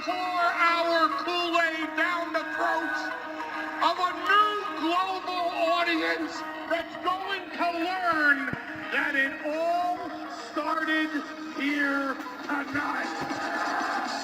pour our Kool-Aid down the throats of a new global audience that's going to learn that it all started here tonight.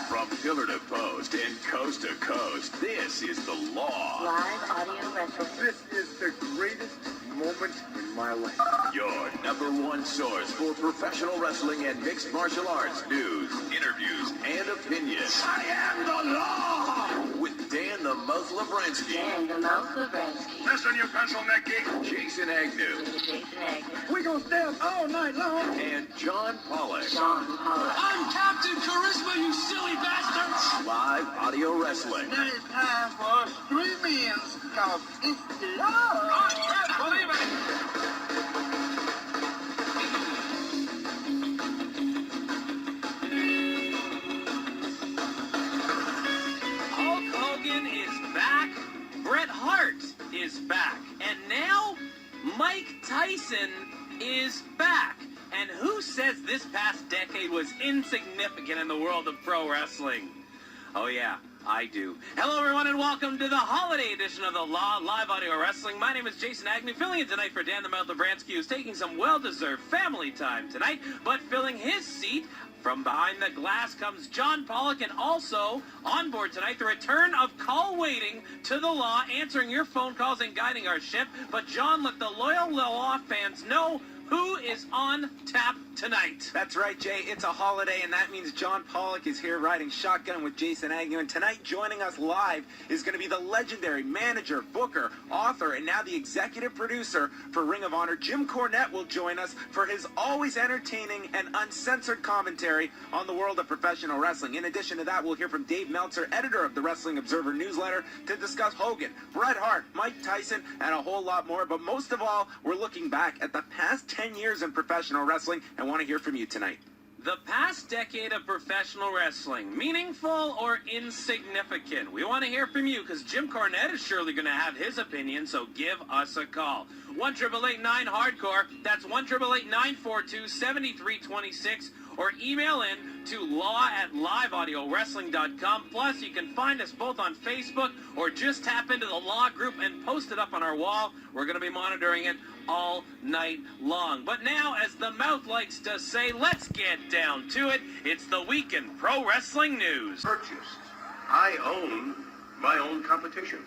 From pillar to post and coast to coast, this is The Law. Live audio wrestling. This is the greatest moment in my life. Your number one source for professional wrestling and mixed martial arts news, interviews, and opinions. I am The Law! With Dan the Mouth Labransky. Dan the Mouth Labransky. Listen, you pencil neck geek. Jason Agnew. Jason Agnew. We gonna stay up all night long. And John Pollock. John Pollock. I'm Captain Charisma, you silly bastards! Live audio wrestling. It is time for us 3 men, cause it's The Law. I can't believe it! Hulk Hogan is back. Bret Hart is back. And now Mike Tyson is back. And who says this past decade was insignificant in the world of pro wrestling? Oh yeah, I do. Hello everyone and welcome to the holiday edition of The Law Live Audio Wrestling. My name is Jason Agnew, filling in tonight for Dan the Mouth Labransky, who's taking some well-deserved family time tonight, but filling his seat from behind the glass comes John Pollock, and also on board tonight, the return of Call Waiting to The Law, answering your phone calls and guiding our ship. But John, let the loyal Law fans know who is on tap tonight. That's right, Jay. It's a holiday, and that means John Pollock is here riding shotgun with Jason Agnew. And tonight, joining us live is going to be the legendary manager, booker, author, and now the executive producer for Ring of Honor. Jim Cornette will join us for his always entertaining and uncensored commentary on the world of professional wrestling. In addition to that, we'll hear from Dave Meltzer, editor of the Wrestling Observer newsletter, to discuss Hogan, Bret Hart, Mike Tyson, and a whole lot more. But most of all, we're looking back at the past 10 years in professional wrestling and want to hear from you tonight. The past decade of professional wrestling, meaningful or insignificant? We want to hear from you because Jim Cornette is surely going to have his opinion, so give us a call. 1-888-9-HARDCORE. That's 1-888-942-7326. Or email in to law@liveaudiowrestling.com. Plus, you can find us both on Facebook or just tap into the Law group and post it up on our wall. We're going to be monitoring it all night long. But now, as the Mouth likes to say, let's get down to it. It's the week in pro wrestling news. Purchased. I own my own competition.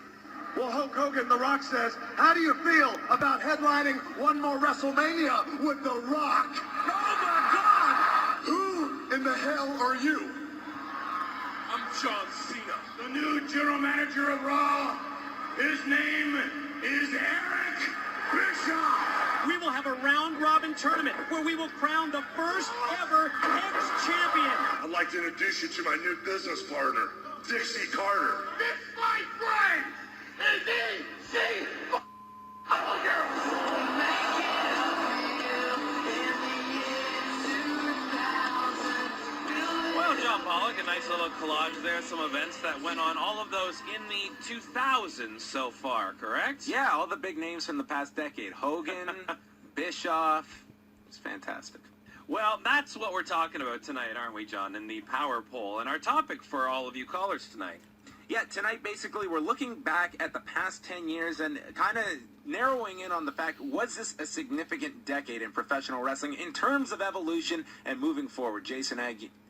Well, Hulk Hogan, The Rock says, how do you feel about headlining one more WrestleMania with The Rock? Oh, my God! Who in the hell are you? I'm John Cena, the new general manager of Raw. His name is Eric Bischoff. We will have a round-robin tournament where we will crown the first ever ex-champion. I'd like to introduce you to my new business partner, Dixie Carter. This, my friend, is E.C. Well, John Pollock, a nice little collage there. Some events that went on, all of those in the 2000s so far, correct? Yeah, all the big names from the past decade. Hogan, Bischoff. It's fantastic. Well, that's what we're talking about tonight, aren't we, John, in the Power Poll? And our topic for all of you callers tonight. Yeah, tonight, basically, we're looking back at the past 10 years and kind of narrowing in on the fact, was this a significant decade in professional wrestling in terms of evolution and moving forward? Jason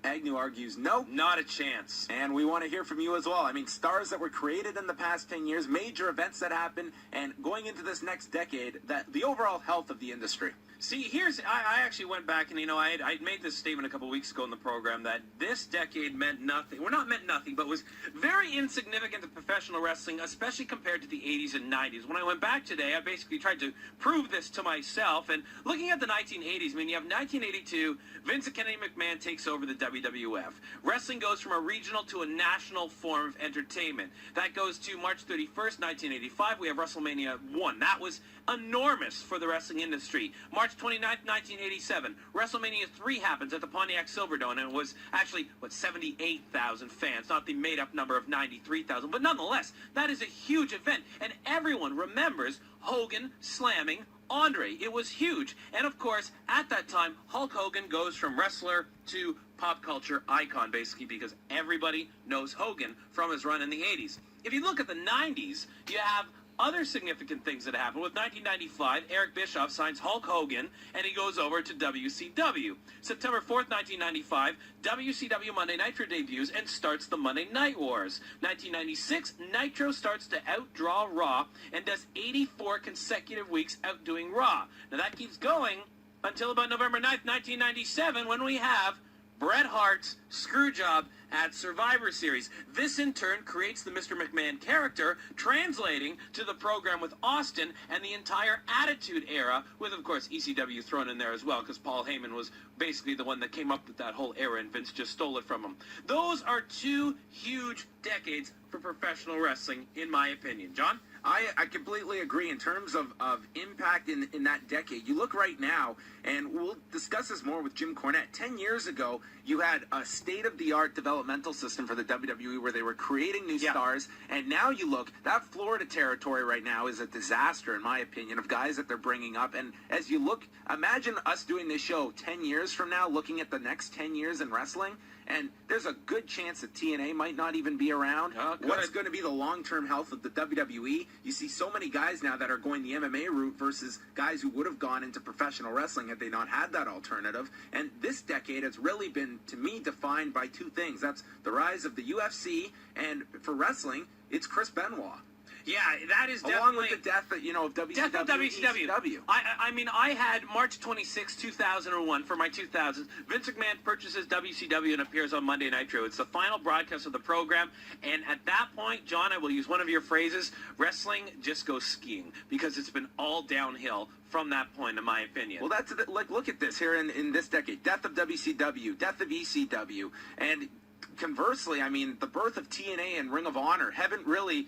Agnew argues no. Not a chance. And we want to hear from you as well. I mean, stars that were created in the past 10 years, major events that happened, and going into this next decade, that the overall health of the industry. See, I actually went back and, I made this statement a couple weeks ago in the program that this decade meant nothing. Well, not meant nothing, but was very insignificant to professional wrestling, especially compared to the 80s and 90s. When I went back today, I basically tried to prove this to myself. And looking at the 1980s, I mean, you have 1982, Vince and Kennedy McMahon takes over the WWF. Wrestling goes from a regional to a national form of entertainment. That goes to March 31st, 1985. We have WrestleMania 1. That was enormous for the wrestling industry. March 29th, 1987, WrestleMania 3 happens at the Pontiac Silverdome, and it was actually, 78,000 fans, not the made-up number of 93,000, but nonetheless, that is a huge event, and everyone remembers Hogan slamming Andre. It was huge. And of course, at that time, Hulk Hogan goes from wrestler to pop culture icon, basically, because everybody knows Hogan from his run in the 80s. If you look at the 90s, you have other significant things that happened. With 1995, Eric Bischoff signs Hulk Hogan, and he goes over to WCW. September 4th, 1995, WCW Monday Nitro debuts and starts the Monday Night Wars. 1996, Nitro starts to outdraw Raw and does 84 consecutive weeks outdoing Raw. Now that keeps going until about November 9th, 1997, when we have Bret Hart's Screwjob at Survivor Series. This in turn creates the Mr. McMahon character, translating to the program with Austin and the entire Attitude Era, with of course ECW thrown in there as well, because Paul Heyman was basically the one that came up with that whole era and Vince just stole it from him. Those are two huge decades for professional wrestling, in my opinion. John? I completely agree in terms of impact in that decade. You look right now, and we'll discuss this more with Jim Cornette. 10 years ago, you had a state-of-the-art developmental system for the WWE where they were creating new stars, and now you look, that Florida territory right now is a disaster, in my opinion, of guys that they're bringing up. And as you look, imagine us doing this show 10 years from now, looking at the next 10 years in wrestling, and there's a good chance that TNA might not even be around. What's going to be the long-term health of the WWE? You see so many guys now that are going the MMA route versus guys who would have gone into professional wrestling had they not had that alternative. And this decade has really been, to me, defined by two things. That's the rise of the UFC, and for wrestling, it's Chris Benoit. Yeah, that is definitely... Along with the death of, of WCW. Death of WCW. I mean, I had March 26, 2001 for my 2000s. Vince McMahon purchases WCW and appears on Monday Nitro. It's the final broadcast of the program, and at that point, John, I will use one of your phrases, wrestling just goes skiing, because it's been all downhill from that point, in my opinion. Well, that's like, look at this here in this decade. Death of WCW, death of ECW, and conversely, I mean, the birth of TNA and Ring of Honor haven't really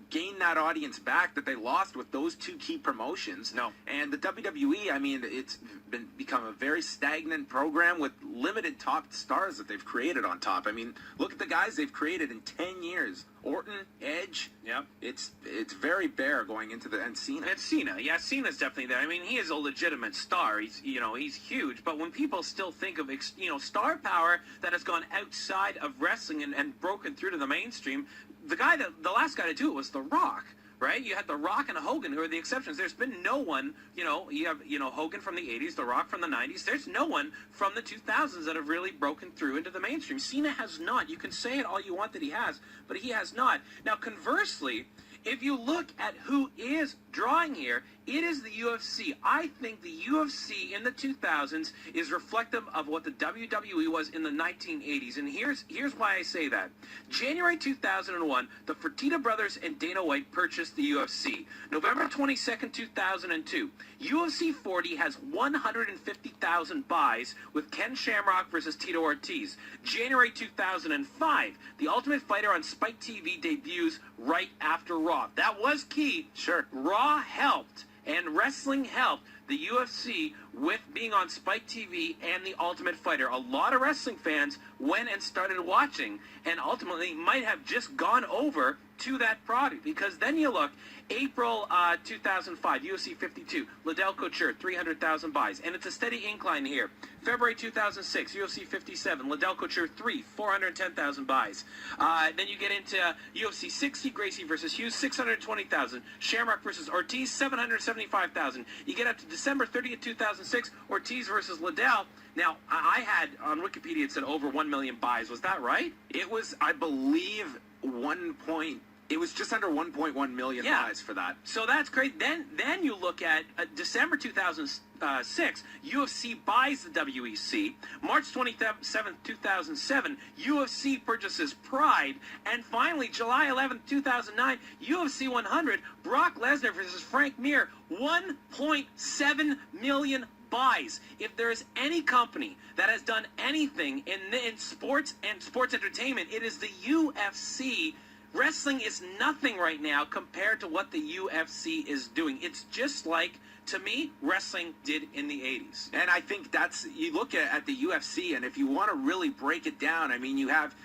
gain that audience back that they lost with those two key promotions. No. And the WWE, I mean, it's become a very stagnant program with limited top stars that they've created on top. I mean, look at the guys they've created in 10 years. Orton, Edge. Yep. It's very bare going into the, and Cena. And Cena. Yeah, Cena's definitely there. I mean, he is a legitimate star. He's huge. But when people still think of, star power that has gone outside of wrestling and broken through to the mainstream, the last guy to do it was The Rock, right? You had The Rock and Hogan, who are the exceptions. There's been no one, you have, Hogan from the 80s, The Rock from the 90s. There's no one from the 2000s that have really broken through into the mainstream. Cena has not. You can say it all you want that he has, but he has not. Now, conversely, if you look at who is drawing here, it is the UFC. I think the UFC in the 2000s is reflective of what the WWE was in the 1980s. And here's why I say that. January 2001, the Fertitta brothers and Dana White purchased the UFC. November 22nd, 2002, UFC 40 has 150,000 buys with Ken Shamrock versus Tito Ortiz. January 2005, The Ultimate Fighter on Spike TV debuts right after Raw. That was key. Sure. Raw helped, and wrestling helped the UFC with being on Spike TV and The Ultimate Fighter. A lot of wrestling fans went and started watching, and ultimately might have just gone over to that product, because then you look, April 2005, UFC 52, Liddell Couture, 300,000 buys, and it's a steady incline here. February 2006, UFC 57, Liddell Couture 3, 410,000 buys. Then you get into UFC 60, Gracie versus Hughes, 620,000. Shamrock versus Ortiz, 775,000. You get up to December 30th, 2006, Ortiz versus Liddell. Now, I had, on Wikipedia, it said over 1 million buys. Was that right? It was, I believe, it was just under 1.1 million buys for that. So that's great. Then you look at December 2006, UFC buys the WEC. March 27th, 2007, UFC purchases Pride. And finally, July 11th, 2009, UFC 100, Brock Lesnar versus Frank Mir, 1.7 million buys. If there is any company that has done anything in sports and sports entertainment, it is the UFC. Wrestling is nothing right now compared to what the UFC is doing. It's just like, to me, wrestling did in the 80s. And I think you look at the UFC, and if you want to really break it down, I mean, you have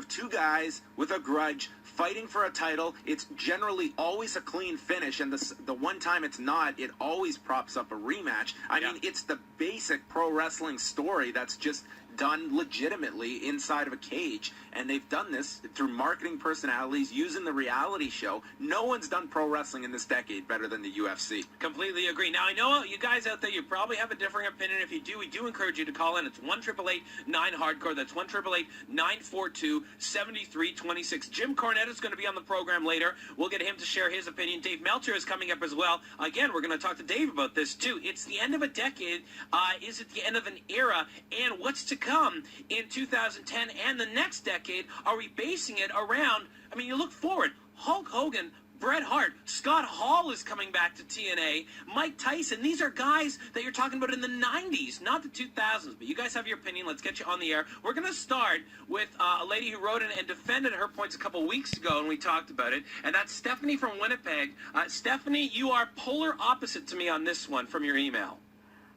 two guys with a grudge fighting for a title. It's generally always a clean finish, and the one time it's not, it always props up a rematch. I mean, it's the basic pro wrestling story that's just done legitimately inside of a cage, and they've done this through marketing personalities using the reality show. No one's done pro wrestling in this decade better than the UFC. Completely agree. Now, I know you guys out there, you probably have a differing opinion. If you do, we do encourage you to call in. It's 1-888-9-HARDCORE. That's 1-888-942-7326. Jim Cornette is going to be on the program later. We'll get him to share his opinion. Dave Meltzer is coming up as well. Again, we're going to talk to Dave about this, too. It's the end of a decade. Is it the end of an era? And what's to come in 2010 and the next decade? Are we basing it around, I mean, you look forward, Hulk Hogan, Bret Hart, Scott Hall is coming back to TNA, Mike Tyson. These are guys that you're talking about in the 90s, not the 2000s. But you guys have your opinion. Let's get you on the air. We're going to start with a lady who wrote in and defended her points a couple weeks ago, and we talked about it. And that's Stephanie from Winnipeg. Stephanie, you are polar opposite to me on this one from your email.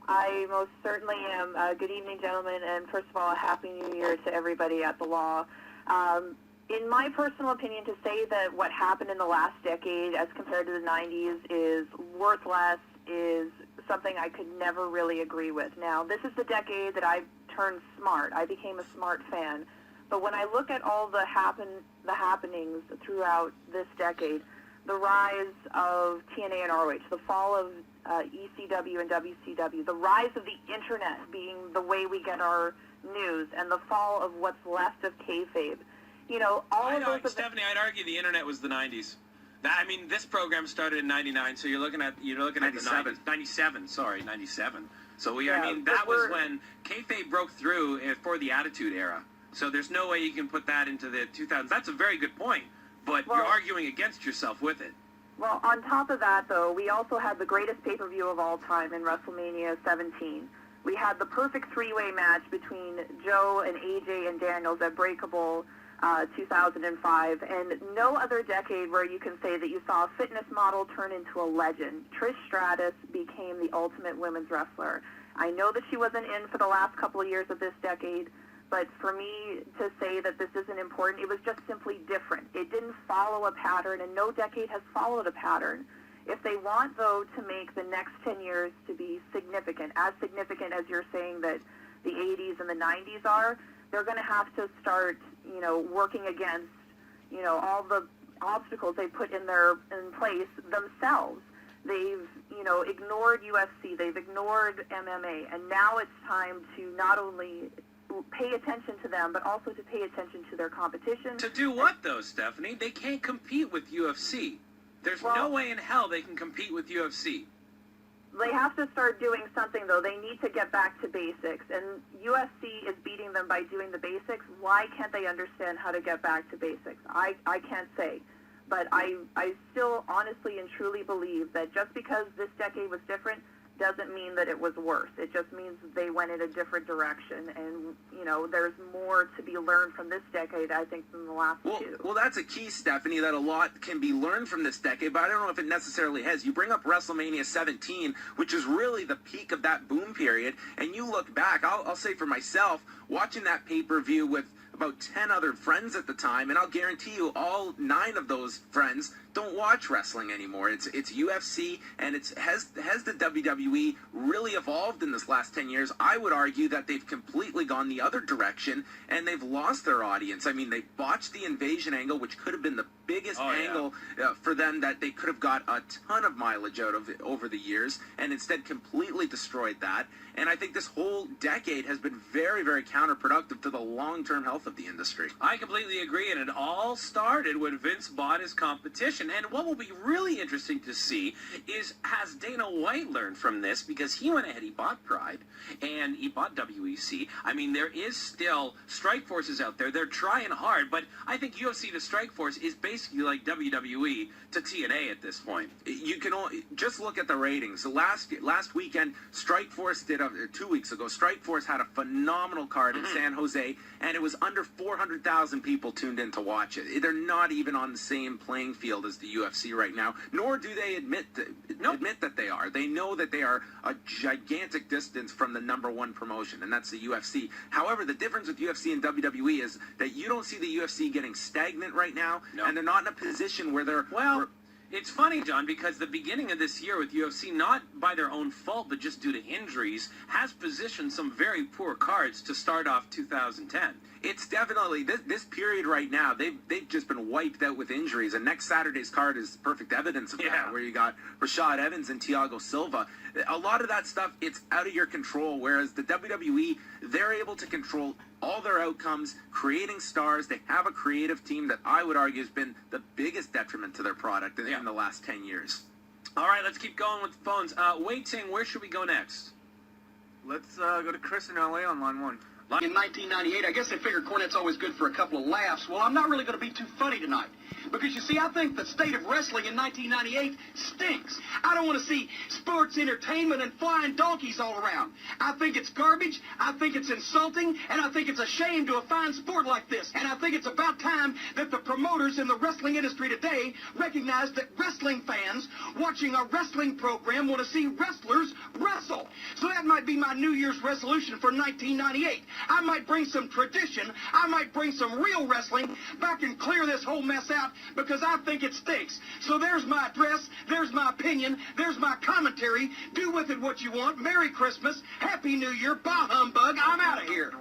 I most certainly am. Good evening, gentlemen, and first of all, a Happy New Year to everybody at the law. In my personal opinion, to say that what happened in the last decade as compared to the 90s is worth less is something I could never really agree with. Now, this is the decade that I turned smart. I became a smart fan. But when I look at all the happenings throughout this decade, the rise of TNA and ROH, the fall of ECW and WCW, the rise of the internet being the way we get our news, and the fall of what's left of kayfabe. You know, all of those... Stephanie, I'd argue the internet was the 90s. I mean, this program started in 99, so you're looking at the 90s. 97, sorry, 97. So I mean, that was when kayfabe broke through for the Attitude Era. So there's no way you can put that into the 2000s. That's a very good point, but you're arguing against yourself with it. Well, on top of that, though, we also had the greatest pay-per-view of all time in WrestleMania 17. We had the perfect three-way match between Joe and AJ and Daniels at Breakable 2005, and no other decade where you can say that you saw a fitness model turn into a legend. Trish Stratus became the ultimate women's wrestler. I know that she wasn't in for the last couple of years of this decade, but for me to say that this isn't important, it was just simply different. It didn't follow a pattern, and no decade has followed a pattern. If they want, though, to make the next 10 years to be significant as you're saying that the 80s and the 90s are, they're going to have to start, you know, working against, you know, all the obstacles they put in place themselves. They've, you know, ignored UFC, they've ignored MMA, and now it's time to not only pay attention to them, but also to pay attention to their competition. To do what, though, Stephanie? They can't compete with UFC. There's no way in hell they can compete with UFC. They have to start doing something, though. They need to get back to basics, and UFC is beating them by doing the basics. Why can't they understand how to get back to basics? I can't say, but I still honestly and truly believe that just because this decade was different doesn't mean that it was worse. It just means they went in a different direction, and, you know, there's more to be learned from this decade, I think, than the last two. Well, that's a key, Stephanie, that a lot can be learned from this decade, but I don't know if it necessarily has. You bring up WrestleMania 17, which is really the peak of that boom period, and you look back, I'll say for myself, watching that pay-per-view with about 10 other friends at the time, and I'll guarantee you all 9 of those friends don't watch wrestling anymore. It's UFC, and has the WWE really evolved in this last 10 years? I would argue that they've completely gone the other direction, and they've lost their audience. I mean, they botched the invasion angle, which could have been the biggest angle for them that they could have got a ton of mileage out of it over the years, and instead completely destroyed that. And I think this whole decade has been very, very counterproductive to the long-term health of the industry. I completely agree, and it all started when Vince bought his competition. And what will be really interesting to see is, has Dana White learned from this? Because he went ahead, he bought Pride, and he bought WEC. I mean, there is still strike forces out there. They're trying hard, but I think UFC to Strike Force is basically like WWE to TNA at this point. You can just look at the ratings. Last weekend, Strike Force did 2 weeks ago, Strike Force had a phenomenal card in San Jose, and it was under 400,000 people tuned in to watch it. They're not even on the same playing field as the UFC right now, nor do they admit that they are. They know that they are a gigantic distance from the number one promotion, and that's the UFC. However, the difference with UFC and WWE is that you don't see the UFC getting stagnant right now, and they're not in a position where they're... It's funny, John, because the beginning of this year with UFC, not by their own fault, but just due to injuries, has positioned some very poor cards to start off 2010. It's definitely this period right now. They've just been wiped out with injuries, and next Saturday's card is perfect evidence of that. Where you got Rashad Evans and Thiago Silva. A lot of that stuff, it's out of your control. Whereas the WWE, they're able to control all their outcomes, creating stars. They have a creative team that I would argue has been the biggest detriment to their product in the last 10 years. All right, let's keep going with the phones. Wei Ting, where should we go next? Let's go to Chris in LA on line 1. In 1998, I guess they figured Cornette's always good for a couple of laughs. Well, I'm not really going to be too funny tonight. Because, you see, I think the state of wrestling in 1998 stinks. I don't want to see sports entertainment and flying donkeys all around. I think it's garbage, I think it's insulting, and I think it's a shame to a fine sport like this. And I think it's about time that the promoters in the wrestling industry today recognize that wrestling fans watching a wrestling program want to see wrestlers wrestle. So that might be my New Year's resolution for 1998. I might bring some tradition, I might bring some real wrestling back and clear this whole mess out, because I think it stinks. So there's my address, there's my opinion, there's my commentary. Do with it what you want. Merry Christmas, Happy New Year, bah humbug, I'm out of here.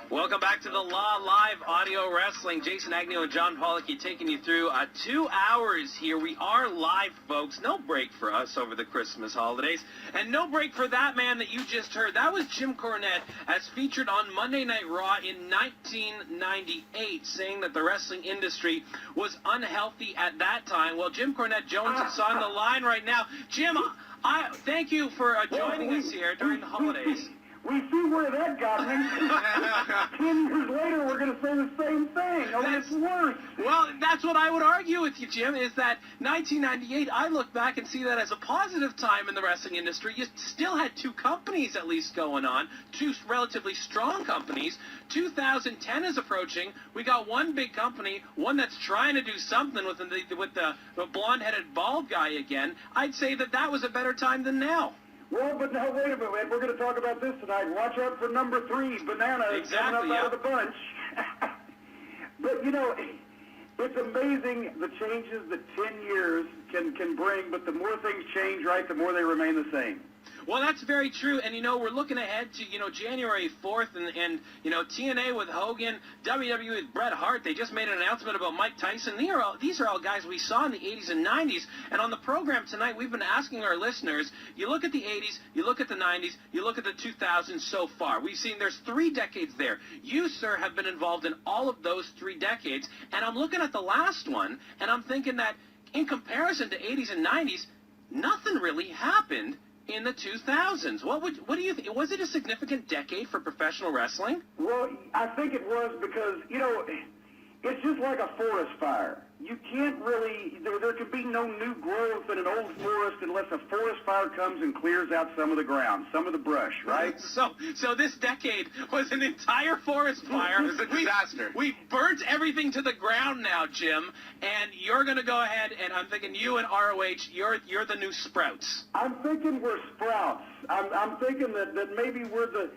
Welcome back to the Law Live Audio Wrestling. Jason Agnew and John Pollock taking you through 2 hours here. We are live, folks. No break for us over the Christmas holidays. And no break for that man that you just heard. That was Jim Cornette, as featured on Monday Night Raw in 1998, saying that the wrestling industry was unhealthy at that time. Well, Jim Cornette Jones is on the line right now. Jim, I thank you for joining us here during the holidays. We see where that got me. 10 years later, we're going to say the same thing. Oh, it's worse. Well, that's what I would argue with you, Jim, is that 1998, I look back and see that as a positive time in the wrestling industry. You still had 2 companies at least going on, 2 relatively strong companies. 2010 is approaching. We got one big company, one that's trying to do something with the blonde-headed bald guy again. I'd say that was a better time than now. Well, but now, wait a minute. We're going to talk about this tonight. Watch out for number 3, Banana, coming up out of the bunch. But, you know, it's amazing the changes that 10 years can bring, but the more things change, right, the more they remain the same. Well, that's very true, and, we're looking ahead to, January 4th, and TNA with Hogan, WWE with Bret Hart. They just made an announcement about Mike Tyson. These are all guys we saw in the 80s and 90s, and on the program tonight, we've been asking our listeners, you look at the 80s, you look at the 90s, you look at the 2000s so far. We've seen there's 3 decades there. You, sir, have been involved in all of those 3 decades, and I'm looking at the last one, and I'm thinking that in comparison to 80s and 90s, nothing really happened in the 2000s. What do you think? Was it a significant decade for professional wrestling? Well, I think it was because, it's just like a forest fire. You can't really, there could be no new growth in an old forest unless a forest fire comes and clears out some of the ground, some of the brush, right? So this decade was an entire forest fire. It was a disaster. We burnt everything to the ground now, Jim, and you're going to go ahead, and I'm thinking you and ROH, you're the new sprouts. I'm thinking we're sprouts. I'm thinking that maybe we're the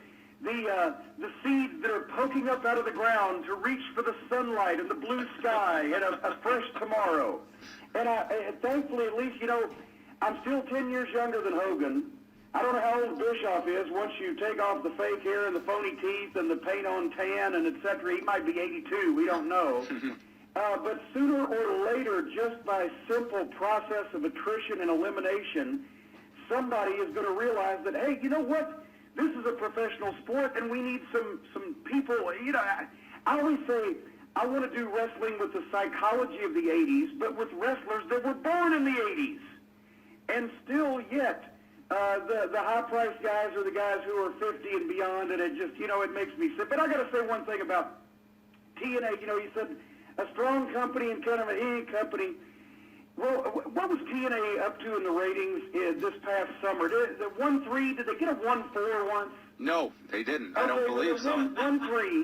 seeds that are poking up out of the ground to reach for the sunlight and the blue sky and a fresh tomorrow. And thankfully, at least, I'm still 10 years younger than Hogan. I don't know how old Bischoff is once you take off the fake hair and the phony teeth and the paint on tan and etc. He might be 82. We don't know. But sooner or later, just by simple process of attrition and elimination, somebody is going to realize that, hey, you know what? This is a professional sport, and we need some people. I always say I want to do wrestling with the psychology of the 80s, but with wrestlers that were born in the 80s. And still yet, the high-priced guys are the guys who are 50 and beyond, and it just, it makes me sick. But I got to say one thing about TNA. You said a strong company and kind of an company. Well, what was TNA up to in the ratings this past summer? The 1-3, did they get a 1-4 once? No, they didn't. I don't believe so. 1-3,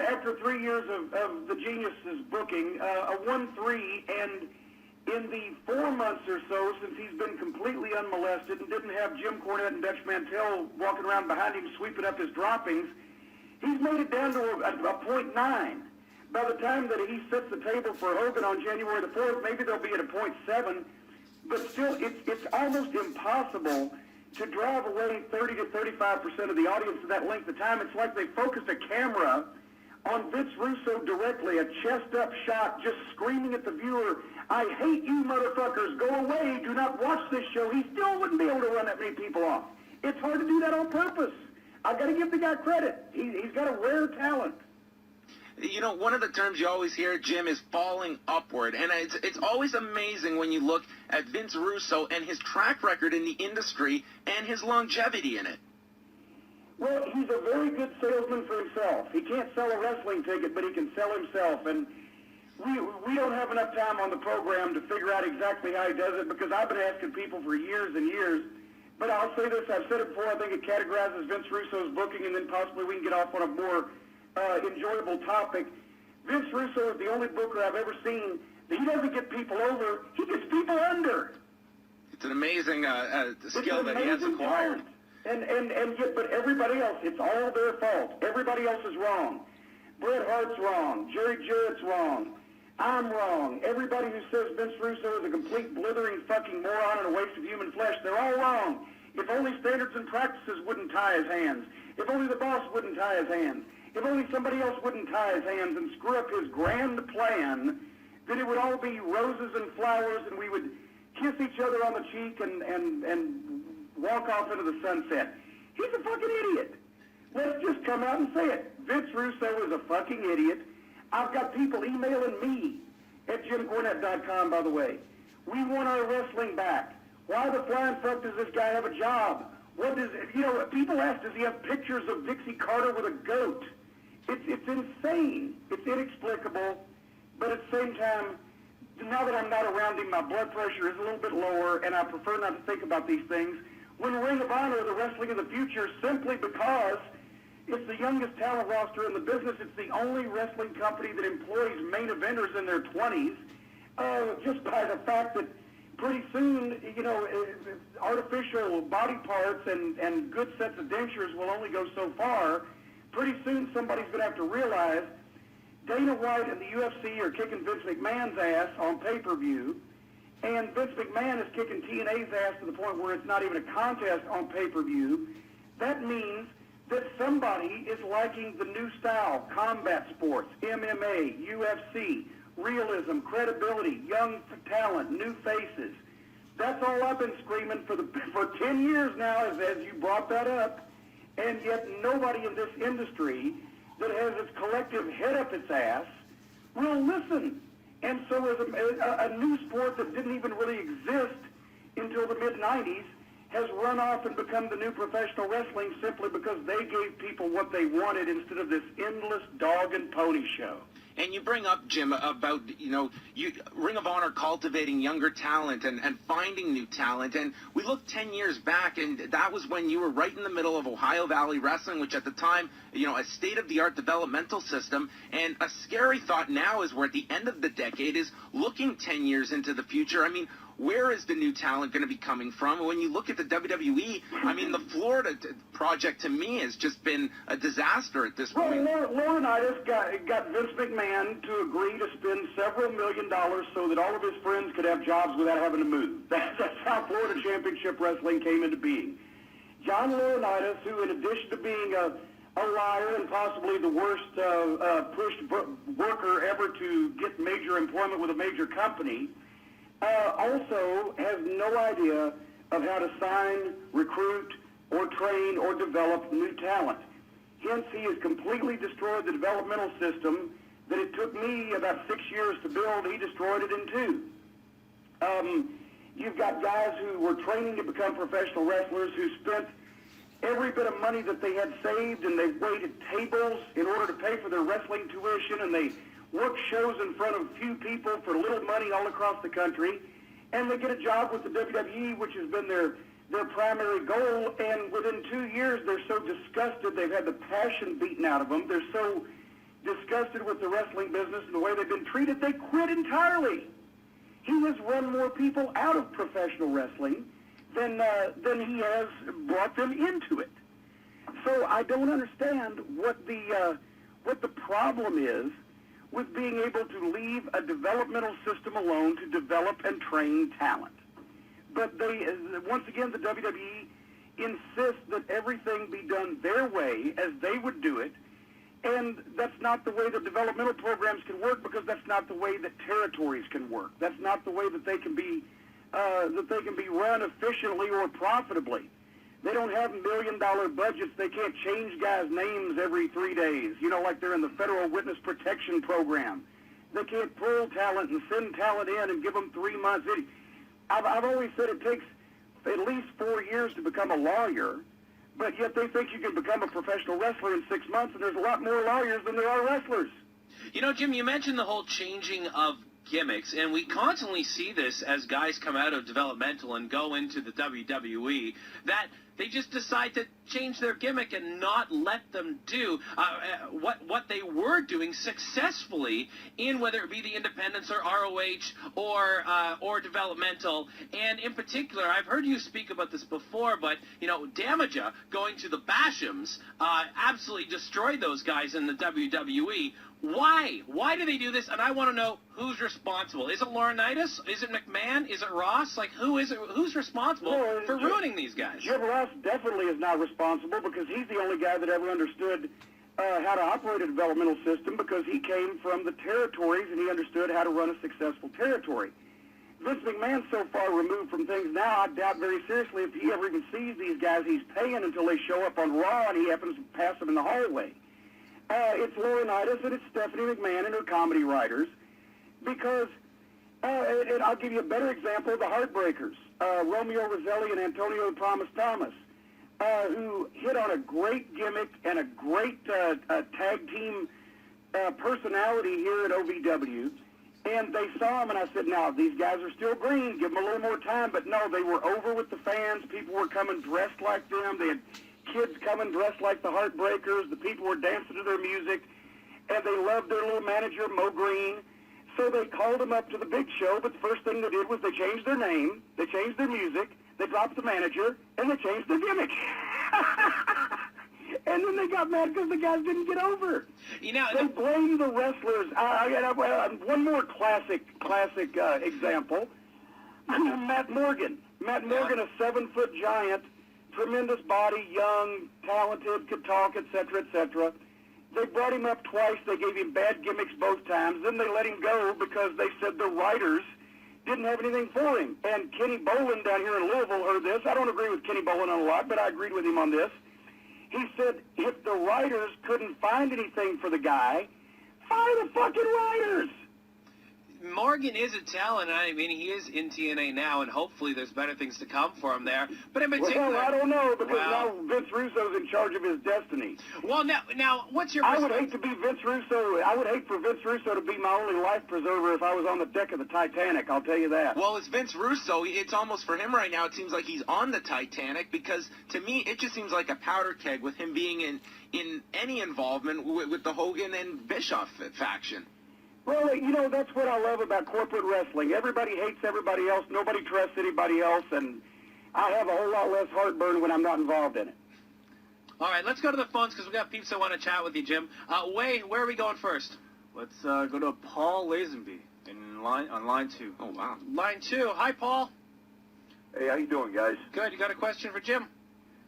after 3 years of the Geniuses booking, a 1-3, and in the 4 months or so since he's been completely unmolested and didn't have Jim Cornette and Dutch Mantell walking around behind him sweeping up his droppings, he's made it down to a .9. By the time that he sets the table for Hogan on January the 4th, maybe they'll be at a 0.7, but still, it's almost impossible to drive away 30 to 35% of the audience in that length of time. It's like they focused a camera on Vince Russo directly, a chest-up shot, just screaming at the viewer, "I hate you motherfuckers, go away, do not watch this show." He still wouldn't be able to run that many people off. It's hard to do that on purpose. I've got to give the guy credit. He's got a rare talent. You know, one of the terms you always hear, Jim, is falling upward. And it's always amazing when you look at Vince Russo and his track record in the industry and his longevity in it. Well, he's a very good salesman for himself. He can't sell a wrestling ticket, but he can sell himself. And we don't have enough time on the program to figure out exactly how he does it, because I've been asking people for years and years. But I'll say this, I've said it before, I think it categorizes Vince Russo's booking, and then possibly we can get off on a more enjoyable topic. Vince Russo is the only booker I've ever seen that he doesn't get people over, he gets people under. It's an amazing skill that he has acquired. And yet, but everybody else, it's all their fault. Everybody else is wrong. Bret Hart's wrong. Jerry Jarrett's wrong. I'm wrong. Everybody who says Vince Russo is a complete blithering fucking moron and a waste of human flesh, they're all wrong. If only standards and practices wouldn't tie his hands. If only the boss wouldn't tie his hands. If only somebody else wouldn't tie his hands and screw up his grand plan, then it would all be roses and flowers, and we would kiss each other on the cheek and walk off into the sunset. He's a fucking idiot. Let's just come out and say it. Vince Russo is a fucking idiot. I've got people emailing me at JimCornette.com, by the way. We want our wrestling back. Why the flying fuck does this guy have a job? What does it, you know, people ask, does he have pictures of Dixie Carter with a goat? It's insane. It's inexplicable. But at the same time, now that I'm not around him, my blood pressure is a little bit lower, and I prefer not to think about these things. When Ring of Honor, the wrestling of the future, simply because it's the youngest talent roster in the business, it's the only wrestling company that employs main eventers in their 20s, just by the fact that pretty soon, you know, artificial body parts and good sets of dentures will only go so far. Pretty soon somebody's going to have to realize Dana White and the UFC are kicking Vince McMahon's ass on pay-per-view, and Vince McMahon is kicking TNA's ass to the point where it's not even a contest on pay-per-view. That means that somebody is liking the new style, combat sports, MMA, UFC, realism, credibility, young talent, new faces. That's all I've been screaming for 10 years now, as you brought that up. And yet nobody in this industry that has its collective head up its ass will listen. And so as a new sport that didn't even really exist until the mid-90s has run off and become the new professional wrestling simply because they gave people what they wanted instead of this endless dog and pony show. And you bring up, Jim, about, you know, Ring of Honor cultivating younger talent and finding new talent. And we look 10 years back, and that was when you were right in the middle of Ohio Valley Wrestling, which at the time, you know, a state-of-the-art developmental system. And a scary thought now is we're at the end of the decade is looking 10 years into the future. I mean, where is the new talent going to be coming from? When you look at the WWE, I mean, the Florida project to me has just been a disaster at this point. Well, Laurinaitis got Vince McMahon to agree to spend several $1 million so that all of his friends could have jobs without having to move. That's how Florida Championship Wrestling came into being. John Laurinaitis, who in addition to being a liar and possibly the worst pushed worker ever to get major employment with a major company, also has no idea of how to sign, recruit, or train or develop new talent. Hence, he has completely destroyed the developmental system that it took me about 6 years to build. He destroyed it in 2. You've got guys who were training to become professional wrestlers who spent every bit of money that they had saved, and they waited tables in order to pay for their wrestling tuition, and they work shows in front of few people for little money all across the country, and they get a job with the WWE, which has been their primary goal, and within 2 years they're so disgusted, they've had the passion beaten out of them, they're so disgusted with the wrestling business and the way they've been treated, they quit entirely. He has run more people out of professional wrestling than he has brought them into it. So I don't understand what the problem is with being able to leave a developmental system alone to develop and train talent. But they, once again, the WWE insists that everything be done their way, as they would do it, and that's not the way the developmental programs can work, because that's not the way that territories can work. That's not the way that they can be run efficiently or profitably. They don't have million-dollar budgets. They can't change guys' names every 3 days, like they're in the Federal Witness Protection Program. They can't pull talent and send talent in and give them 3 months. I've always said it takes at least 4 years to become a lawyer, but yet they think you can become a professional wrestler in 6 months, and there's a lot more lawyers than there are wrestlers. Jim, you mentioned the whole changing of gimmicks, and we constantly see this as guys come out of developmental and go into the WWE, that they just decide to change their gimmick and not let them do what they were doing successfully in, whether it be the independents or ROH or developmental. And in particular, I've heard you speak about this before, but Damaja going to the Bashams absolutely destroyed those guys in the WWE. Why? Why do they do this? And I want to know who's responsible. Is it Laurinaitis? Is it McMahon? Is it Ross? Who is it? Who's responsible for ruining these guys? Jim Ross definitely is not responsible, because he's the only guy that ever understood how to operate a developmental system, because he came from the territories and he understood how to run a successful territory. Vince McMahon's so far removed from things now, I doubt very seriously if he ever even sees these guys he's paying until they show up on Raw and he happens to pass them in the hallway. It's Laurinaitis and it's Stephanie McMahon and her comedy writers, because, and I'll give you a better example, the Heartbreakers, Romeo Roselli and Antonio Thomas, who hit on a great gimmick and a great tag team personality here at OVW, and they saw him, and I said, now, these guys are still green, give them a little more time, but no, they were over with the fans, people were coming dressed like them, they had kids coming dressed like the Heartbreakers, the people were dancing to their music, and they loved their little manager, Mo Green, so they called him up to the big show, but the first thing they did was they changed their name, they changed their music, they dropped the manager, and they changed their gimmick. And then they got mad because the guys didn't get over. They blame the wrestlers. One more classic example, Matt Morgan. Matt Morgan, a 7-foot giant, tremendous body, young, talented, could talk, etc., etc. They brought him up twice. They gave him bad gimmicks both times. Then they let him go because they said the writers didn't have anything for him. And Kenny Bolin down here in Louisville heard this. I don't agree with Kenny Bolin on a lot, but I agreed with him on this. He said if the writers couldn't find anything for the guy, fire the fucking writers. Morgan is a talent. I mean, he is in TNA now, and hopefully there's better things to come for him there. But in particular... Well, I don't know, because now Vince Russo's in charge of his destiny. Well, now what's your... I would hate to be Vince Russo. I would hate for Vince Russo to be my only life preserver if I was on the deck of the Titanic, I'll tell you that. Well, it's Vince Russo. It's almost for him right now, it seems like he's on the Titanic, because to me, it just seems like a powder keg with him being in any involvement with the Hogan and Bischoff faction. Well, that's what I love about corporate wrestling. Everybody hates everybody else. Nobody trusts anybody else, and I have a whole lot less heartburn when I'm not involved in it. All right, let's go to the phones because we got peeps that want to chat with you, Jim. Wade, where are we going first? Let's go to Paul Lazenby on line 2. Oh, wow. Line 2. Hi, Paul. Hey, how you doing, guys? Good. You got a question for Jim?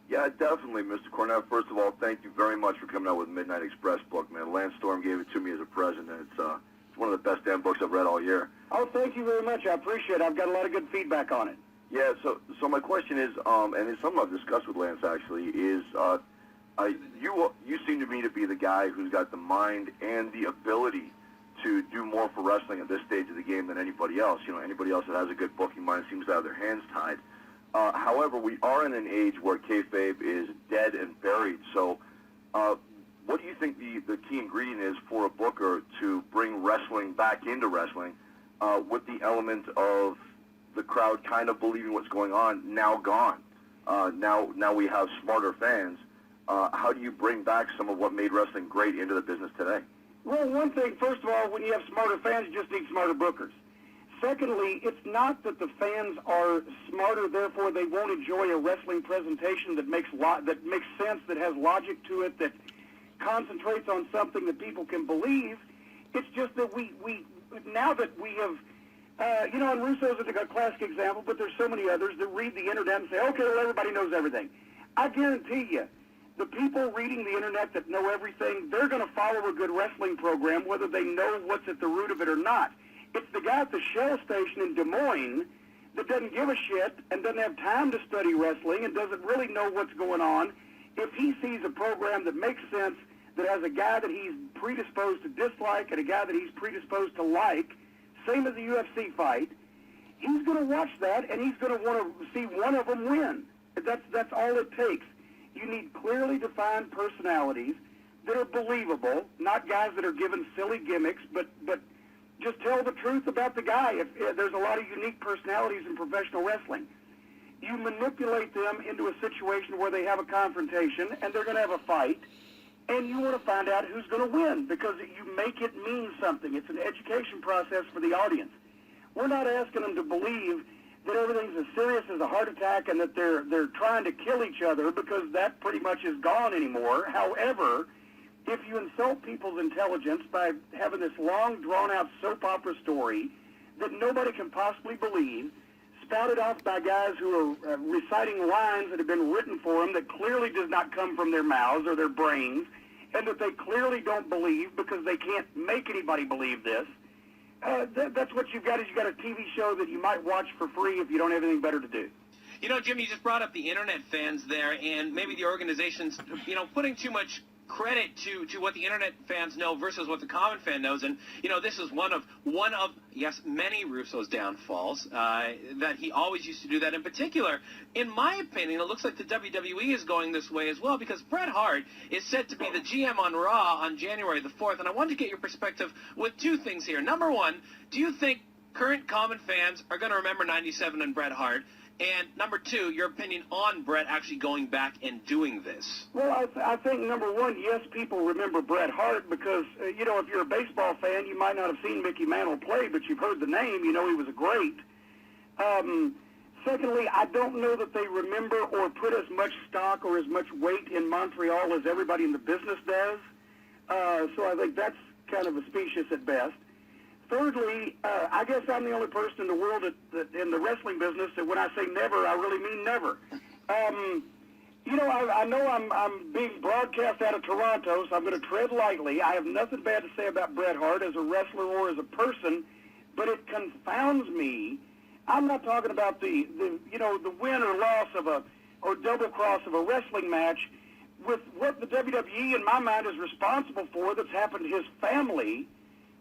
Yeah, definitely, Mr. Cornette. First of all, thank you very much for coming out with Midnight Express book, man. Lance Storm gave it to me as a present, and it's one of the best damn books I've read all year. Oh, thank you very much. I appreciate it. I've got a lot of good feedback on it. Yeah, so my question is, and it's something I've discussed with Lance, actually, is you seem to me to be the guy who's got the mind and the ability to do more for wrestling at this stage of the game than anybody else. Anybody else that has a good booking mind seems to have their hands tied. However, we are in an age where kayfabe is dead and buried, so what do you think the key ingredient is for a booker to bring wrestling back into wrestling with the element of the crowd kind of believing what's going on now gone? Now we have smarter fans. How do you bring back some of what made wrestling great into the business today? Well, one thing, first of all, when you have smarter fans, you just need smarter bookers. Secondly, it's not that the fans are smarter, therefore they won't enjoy a wrestling presentation that makes sense, that has logic to it, that concentrates on something that people can believe. It's just that we now that we have, and Russo's a classic example, but there's so many others that read the internet and say, okay, well, everybody knows everything. I guarantee you, the people reading the internet that know everything, they're going to follow a good wrestling program, whether they know what's at the root of it or not. It's the guy at the Shell station in Des Moines that doesn't give a shit and doesn't have time to study wrestling and doesn't really know what's going on. If he sees a program that makes sense, that has a guy that he's predisposed to dislike and a guy that he's predisposed to like, same as a UFC fight, he's going to watch that and he's going to want to see one of them win. That's all it takes. You need clearly defined personalities that are believable, not guys that are given silly gimmicks, but just tell the truth about the guy. If there's a lot of unique personalities in professional wrestling. You manipulate them into a situation where they have a confrontation and they're going to have a fight, and you want to find out who's going to win because you make it mean something. It's an education process for the audience. We're not asking them to believe that everything's as serious as a heart attack and that they're trying to kill each other, because that pretty much is gone anymore. However, if you insult people's intelligence by having this long, drawn-out soap opera story that nobody can possibly believe, spouted off by guys who are reciting lines that have been written for them that clearly does not come from their mouths or their brains, and that they clearly don't believe because they can't make anybody believe this, that's what you've got. Is you've got a TV show that you might watch for free if you don't have anything better to do. You know, Jim, you just brought up the internet fans there, and maybe the organization's, putting too much credit to what the internet fans know versus what the common fan knows. And, this is one of many Russo's downfalls, that he always used to do that. In particular, in my opinion, it looks like the WWE is going this way as well, because Bret Hart is set to be the GM on Raw on January the 4th. And I wanted to get your perspective with two things here. Number one, do you think current common fans are going to remember 97 and Bret Hart? And number two, your opinion on Bret actually going back and doing this. Well, I think, number one, yes, people remember Bret Hart because, if you're a baseball fan, you might not have seen Mickey Mantle play, but you've heard the name. You know he was a great. Secondly, I don't know that they remember or put as much stock or as much weight in Montreal as everybody in the business does. So I think that's kind of specious at best. Thirdly, I guess I'm the only person in the world that in the wrestling business that when I say never, I really mean never. I know I'm being broadcast out of Toronto, so I'm going to tread lightly. I have nothing bad to say about Bret Hart as a wrestler or as a person, but it confounds me. I'm not talking about the win or loss or double cross of a wrestling match with what the WWE in my mind is responsible for that's happened to his family.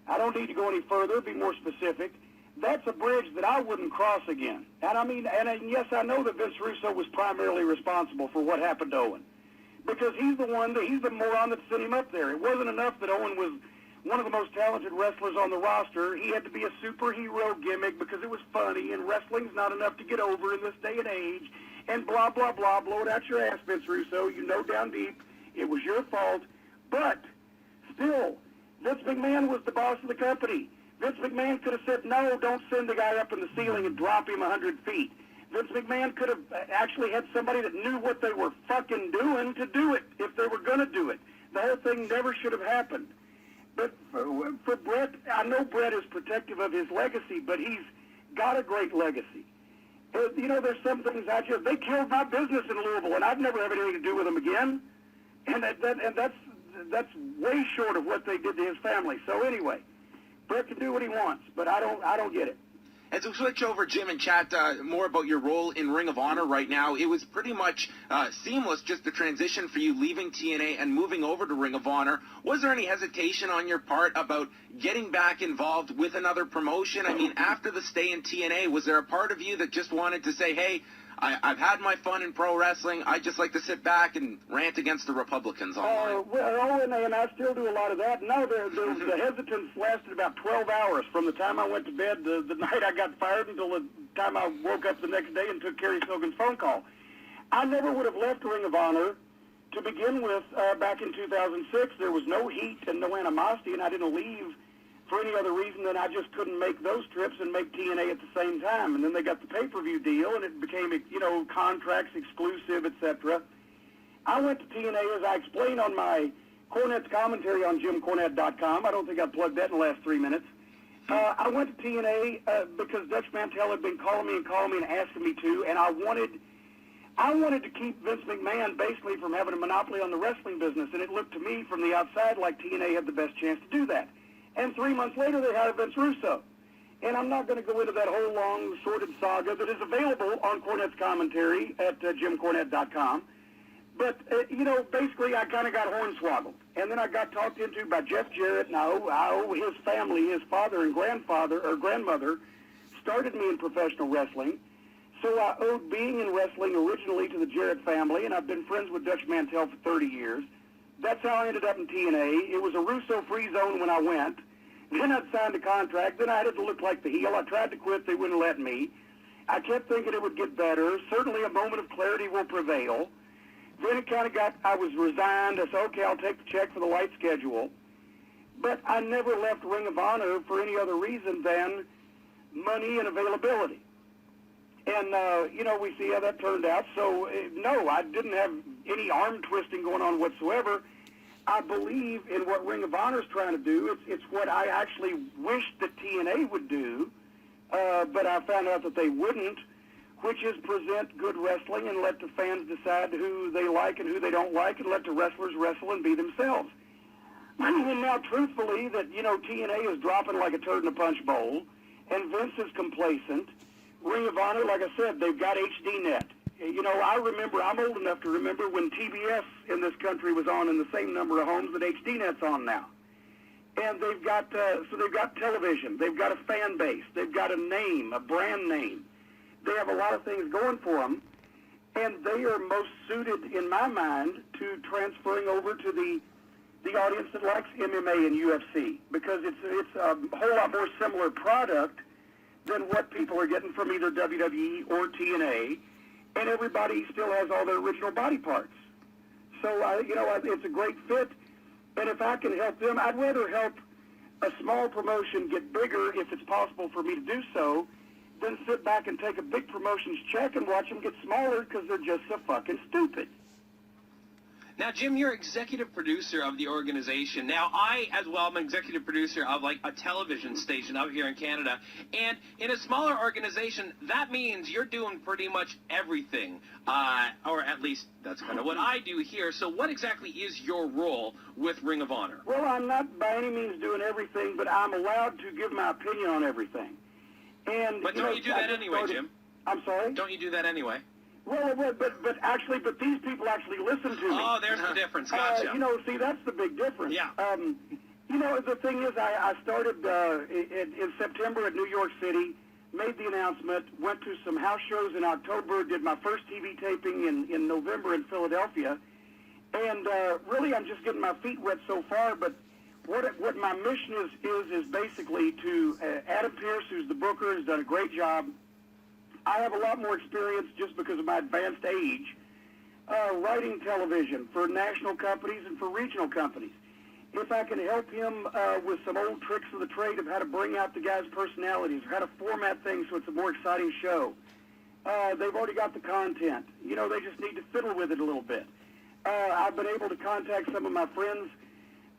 I don't need to go any further, be more specific. That's a bridge that I wouldn't cross again. And yes, I know that Vince Russo was primarily responsible for what happened to Owen, because he's the moron that sent him up there. It wasn't enough that Owen was one of the most talented wrestlers on the roster. He had to be a superhero gimmick because it was funny, and wrestling's not enough to get over in this day and age, and blah, blah, blah, blow it out your ass, Vince Russo. You know down deep it was your fault. But still, Vince McMahon was the boss of the company. Vince McMahon could have said, no, don't send the guy up in the ceiling and drop him 100 feet. Vince McMahon could have actually had somebody that knew what they were fucking doing to do it if they were going to do it. The whole thing never should have happened. But for Bret, I know Bret is protective of his legacy, but he's got a great legacy. There's some things they killed my business in Louisville, and I'd never have anything to do with them again. And that's way short of what they did to his family. So anyway, Bret can do what he wants, but I don't get it. As we switch over, Jim, and chat more about your role in Ring of Honor right now, it was pretty much seamless, just the transition for you leaving TNA and moving over to Ring of Honor. Was there any hesitation on your part about getting back involved with another promotion? I mean, after the stay in TNA, was there a part of you that just wanted to say, hey, I've had my fun in pro wrestling. I just like to sit back and rant against the Republicans online. And I still do a lot of that. No, the hesitance lasted about 12 hours from the time I went to bed the night I got fired until the time I woke up the next day and took Kerry Silgan's phone call. I never would have left Ring of Honor to begin with. Back in 2006, there was no heat and no animosity, and I didn't leave for any other reason than I just couldn't make those trips and make TNA at the same time. And then they got the pay-per-view deal, and it became, contracts, exclusive, etc. I went to TNA, as I explained on my Cornette's commentary on JimCornette.com. I don't think I plugged that in the last 3 minutes. I went to TNA because Dutch Mantel had been calling me and asking me to, and I wanted to keep Vince McMahon basically from having a monopoly on the wrestling business, and it looked to me from the outside like TNA had the best chance to do that. And 3 months later, they hired Vince Russo. And I'm not going to go into that whole long, sordid saga that is available on Cornette's commentary at JimCornette.com. But, basically I kind of got hornswoggled. And then I got talked into by Jeff Jarrett, and I owe his family, his father and grandmother, started me in professional wrestling. So I owed being in wrestling originally to the Jarrett family, and I've been friends with Dutch Mantel for 30 years. That's how I ended up in TNA. It was a Russo-free zone when I went. Then I'd signed a contract. Then I had to look like the heel. I tried to quit. They wouldn't let me. I kept thinking it would get better. Certainly a moment of clarity will prevail. Then it kind of I was resigned. I said, okay, I'll take the check for the light schedule. But I never left Ring of Honor for any other reason than money and availability. And, we see how that turned out. So, no, I didn't have any arm twisting going on whatsoever. I believe in what Ring of Honor is trying to do. It's what I actually wished that TNA would do, but I found out that they wouldn't, which is present good wrestling and let the fans decide who they like and who they don't like, and let the wrestlers wrestle and be themselves. And now, truthfully, that, TNA is dropping like a turd in a punch bowl, and Vince is complacent. Ring of Honor, like I said, they've got HDNet. I'm old enough to remember when TBS in this country was on in the same number of homes that HDNet's on now. And they've got television, they've got a fan base, they've got a name, a brand name. They have a lot of things going for them, and they are most suited, in my mind, to transferring over to the audience that likes MMA and UFC, because it's a whole lot more similar product than what people are getting from either WWE or TNA, and everybody still has all their original body parts. So, it's a great fit, and if I can help them, I'd rather help a small promotion get bigger, if it's possible for me to do so, than sit back and take a big promotion's check and watch them get smaller because they're just so fucking stupid. Now, Jim, you're executive producer of the organization. Now, I, as well, am an executive producer of, a television station out here in Canada. And in a smaller organization, that means you're doing pretty much everything. Or at least that's kind of what I do here. So what exactly is your role with Ring of Honor? Well, I'm not by any means doing everything, but I'm allowed to give my opinion on everything. But don't you do that anyway, Jim? I'm sorry? Don't you do that anyway? Well, but these people actually listen to me. Oh, there's the difference. Gotcha. See, that's the big difference. Yeah. The thing is, I started in September at New York City, made the announcement, went to some house shows in October, did my first TV taping in November in Philadelphia, and really I'm just getting my feet wet so far, but what my mission is basically to Adam Pearce, who's the booker, has done a great job. I have a lot more experience just because of my advanced age, writing television for national companies and for regional companies. If I can help him with some old tricks of the trade of how to bring out the guys' personalities, or how to format things so it's a more exciting show. They've already got the content. They just need to fiddle with it a little bit. I've been able to contact some of my friends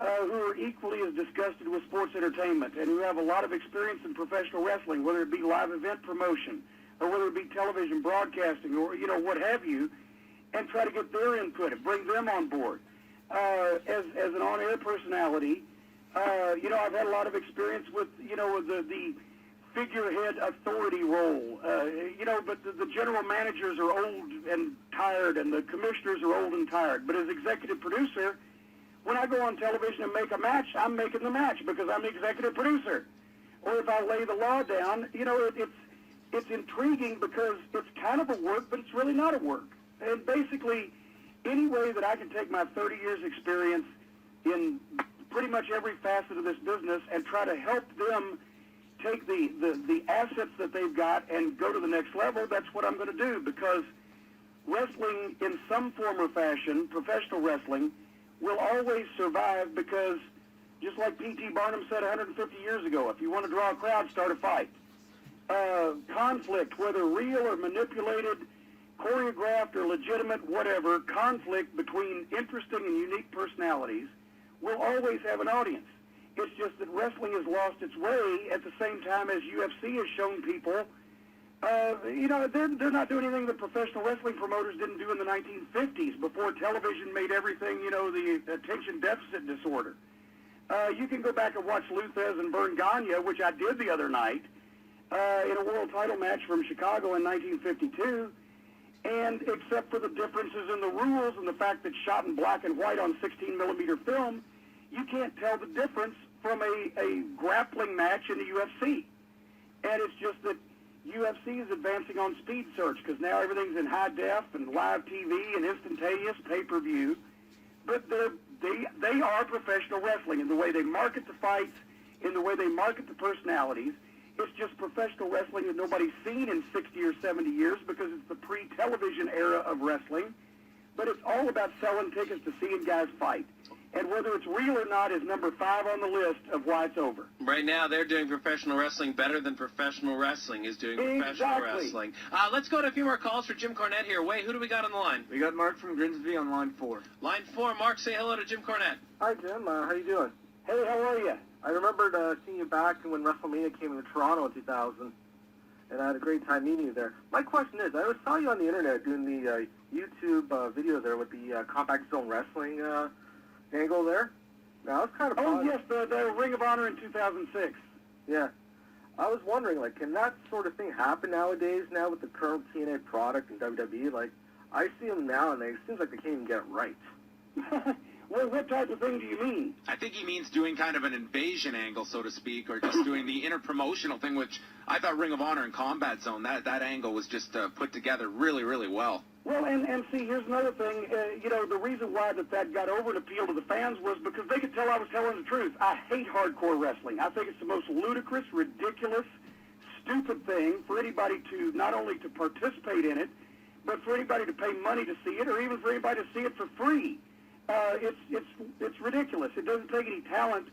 who are equally as disgusted with sports entertainment and who have a lot of experience in professional wrestling, whether it be live event promotion, or whether it be television broadcasting, or, what have you, and try to get their input and bring them on board. As an on-air personality, I've had a lot of experience with, the figurehead authority role, but the general managers are old and tired, and the commissioners are old and tired. But as executive producer, when I go on television and make a match, I'm making the match because I'm the executive producer. Or if I lay the law down, it's intriguing because it's kind of a work, but it's really not a work. And basically, any way that I can take my 30 years experience in pretty much every facet of this business and try to help them take the assets that they've got and go to the next level, that's what I'm going to do, because wrestling in some form or fashion, professional wrestling, will always survive because, just like P.T. Barnum said 150 years ago, if you want to draw a crowd, start a fight. Conflict, whether real or manipulated, choreographed or legitimate, whatever, conflict between interesting and unique personalities will always have an audience. It's just that wrestling has lost its way at the same time as UFC has shown people, they're not doing anything that professional wrestling promoters didn't do in the 1950s before television made everything, the attention deficit disorder. You can go back and watch Luthez and Vern Gagne, which I did the other night, in a world title match from Chicago in 1952, and except for the differences in the rules and the fact that shot in black and white on 16-millimeter film, you can't tell the difference from a grappling match in the UFC. And it's just that UFC is advancing on speed search because now everything's in high def and live TV and instantaneous pay-per-view. But they are professional wrestling in the way they market the fights, in the way they market the personalities. It's just professional wrestling that nobody's seen in 60 or 70 years because it's the pre-television era of wrestling. But it's all about selling tickets to seeing guys fight. And whether it's real or not is number 5 on the list of why it's over. Right now, they're doing professional wrestling better than professional wrestling is doing professional wrestling. Let's go to a few more calls for Jim Cornette here. Wait, who do we got on the line? We got Mark from Grimsby on line 4. Line 4. Mark, say hello to Jim Cornette. Hi, Jim. How you doing? Hey, how are you? I remembered seeing you back when WrestleMania came into Toronto in 2000, and I had a great time meeting you there. My question is, I saw you on the internet doing the YouTube video there with the Compact Zone Wrestling angle there. Now, that was kind of fun. Oh, yes, the Ring of Honor in 2006. Yeah. I was wondering, can that sort of thing happen nowadays now with the current TNA product and WWE? I see them now, and it seems like they can't even get it right. Well, what type of thing do you mean? I think he means doing kind of an invasion angle, so to speak, or just doing the interpromotional thing, which I thought Ring of Honor and Combat Zone, that angle was just put together really, really well. Well, and see, here's another thing. The reason why that got over and appealed to the fans was because they could tell I was telling the truth. I hate hardcore wrestling. I think it's the most ludicrous, ridiculous, stupid thing for anybody to not only to participate in it, but for anybody to pay money to see it, or even for anybody to see it for free. It's ridiculous. It doesn't take any talent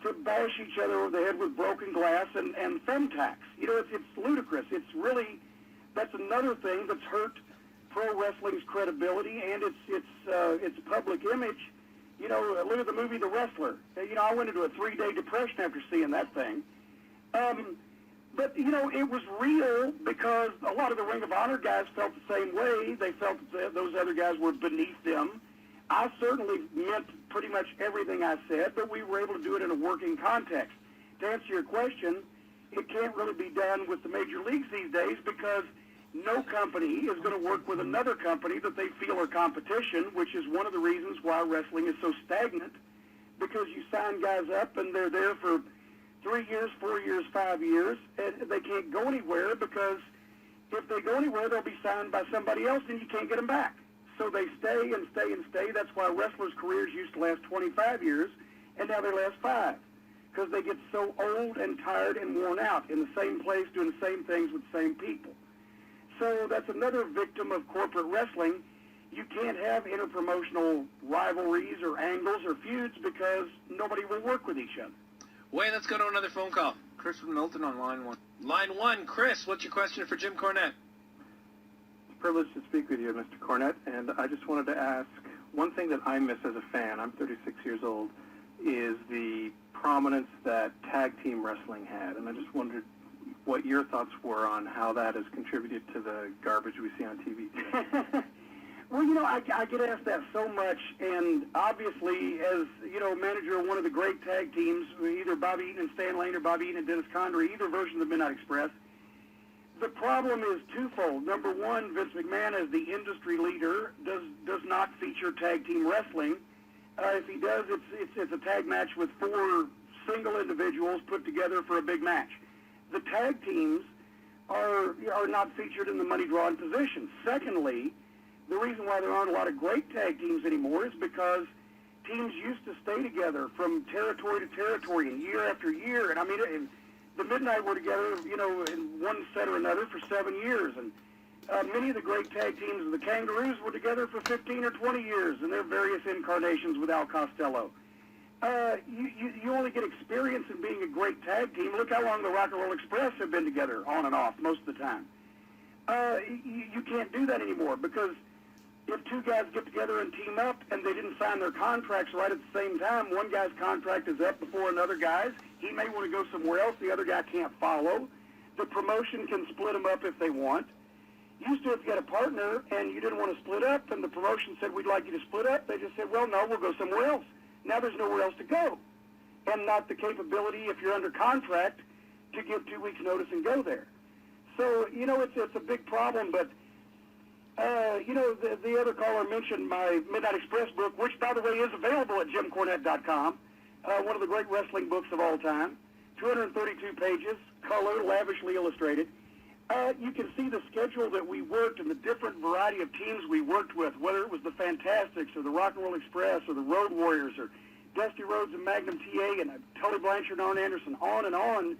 to bash each other over the head with broken glass and thumbtacks. It's ludicrous. It's really, that's another thing that's hurt pro wrestling's credibility and its public image. Look at the movie The Wrestler. I went into a 3-day depression after seeing that thing. But, it was real because a lot of the Ring of Honor guys felt the same way. They felt that those other guys were beneath them. I certainly meant pretty much everything I said, but we were able to do it in a working context. To answer your question, it can't really be done with the major leagues these days because no company is going to work with another company that they feel are competition, which is one of the reasons why wrestling is so stagnant, because you sign guys up and they're there for 3 years, 4 years, 5 years, and they can't go anywhere because if they go anywhere, they'll be signed by somebody else and you can't get them back. So they stay and stay and stay. That's why wrestlers' careers used to last 25 years, and now they last 5, because they get so old and tired and worn out in the same place doing the same things with the same people. So that's another victim of corporate wrestling. You can't have interpromotional rivalries or angles or feuds because nobody will work with each other. Wait, let's go to another phone call. Chris from Milton on line 1. Line 1, Chris, what's your question for Jim Cornette? Privileged to speak with you, Mr. Cornette, and I just wanted to ask, one thing that I miss as a fan, I'm 36 years old, is the prominence that tag team wrestling had, and I just wondered what your thoughts were on how that has contributed to the garbage we see on TV today. Well, I get asked that so much, and obviously, as, manager of one of the great tag teams, either Bobby Eaton and Stan Lane or Bobby Eaton and Dennis Condrey, either version of the Midnight Express, the problem is twofold. Number one, Vince McMahon, as the industry leader, does not feature tag team wrestling. If he does, it's a tag match with 4 single individuals put together for a big match. The tag teams are not featured in the money drawing position. Secondly, the reason why there aren't a lot of great tag teams anymore is because teams used to stay together from territory to territory and year after year. And the Midnight were together, in one set or another for 7 years. And many of the great tag teams, the Kangaroos, were together for 15 or 20 years in their various incarnations with Al Costello. You only get experience in being a great tag team. Look how long the Rock and Roll Express have been together on and off most of the time. You can't do that anymore because if two guys get together and team up and they didn't sign their contracts right at the same time, one guy's contract is up before another guy's, he may want to go somewhere else, the other guy can't follow. The promotion can split them up if they want. Used to, if you had a partner and you didn't want to split up and the promotion said, we'd like you to split up, they just said, well, no, we'll go somewhere else. Now there's nowhere else to go. And not the capability, if you're under contract, to give 2 weeks' notice and go there. So, you know, it's a big problem, but, you know, the other caller mentioned my Midnight Express book, which, by the way, is available at JimCornette.com, one of the great wrestling books of all time, 232 pages, color, lavishly illustrated. You can see the schedule that we worked and the different variety of teams we worked with, whether it was the Fantastics or the Rock and Roll Express or the Road Warriors or Dusty Rhodes and Magnum TA and Tully Blanchard and Arn Anderson, on and on.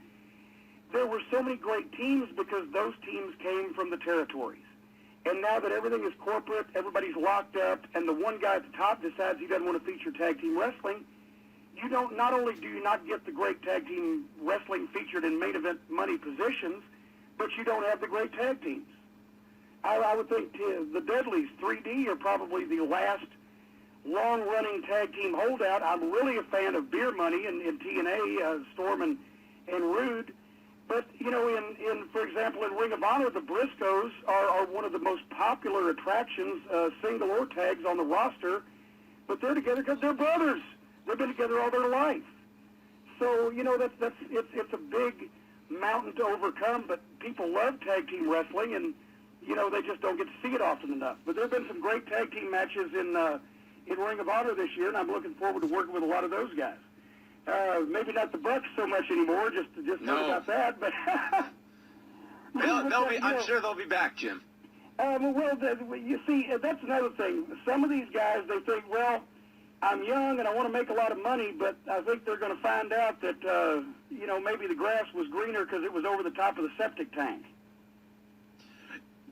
There were so many great teams because those teams came from the territories. And now that everything is corporate, everybody's locked up, and the one guy at the top decides he doesn't want to feature tag team wrestling, you don't, not only do you not get the great tag team wrestling featured in main event money positions, but you don't have the great tag teams. I would think the Dudleys, 3D, are probably the last long-running tag team holdout. I'm really a fan of Beer Money and TNA, Storm and Rude. But, you know, in for example, in Ring of Honor, the Briscoes are one of the most popular attractions, single or tags on the roster. But they're together because they're brothers. They've been together all their life. So, you know, it's a big mountain to overcome, but people love tag team wrestling, and, you know, they just don't get to see it often enough. But there have been some great tag team matches in Ring of Honor this year, and I'm looking forward to working with a lot of those guys. Maybe not the Bucks so much anymore, just no. About that, but I'm sure they'll be back, Jim. You see, that's another thing. Some of these guys, they think, well, I'm young and I want to make a lot of money, but I think they're going to find out that, you know, maybe the grass was greener because it was over the top of the septic tank.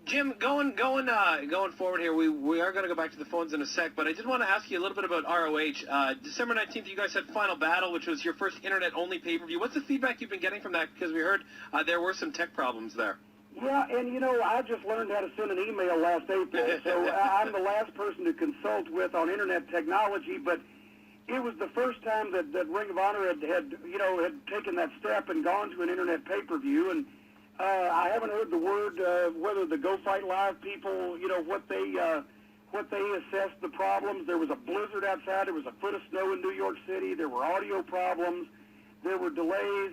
Jim, going forward here, we are going to go back to the phones in a sec, but I did want to ask you a little bit about ROH. December 19th, you guys had Final Battle, which was your first internet-only pay-per-view. What's the feedback you've been getting from that? Because we heard there were some tech problems there. Yeah, and, you know, I just learned how to send an email last April, so I'm the last person to consult with on internet technology, but it was the first time that Ring of Honor had taken that step and gone to an internet pay-per-view, and I haven't heard the word whether the Go Fight Live people, you know, what they assessed the problems. There was a blizzard outside. There was a foot of snow in New York City. There were audio problems. There were delays.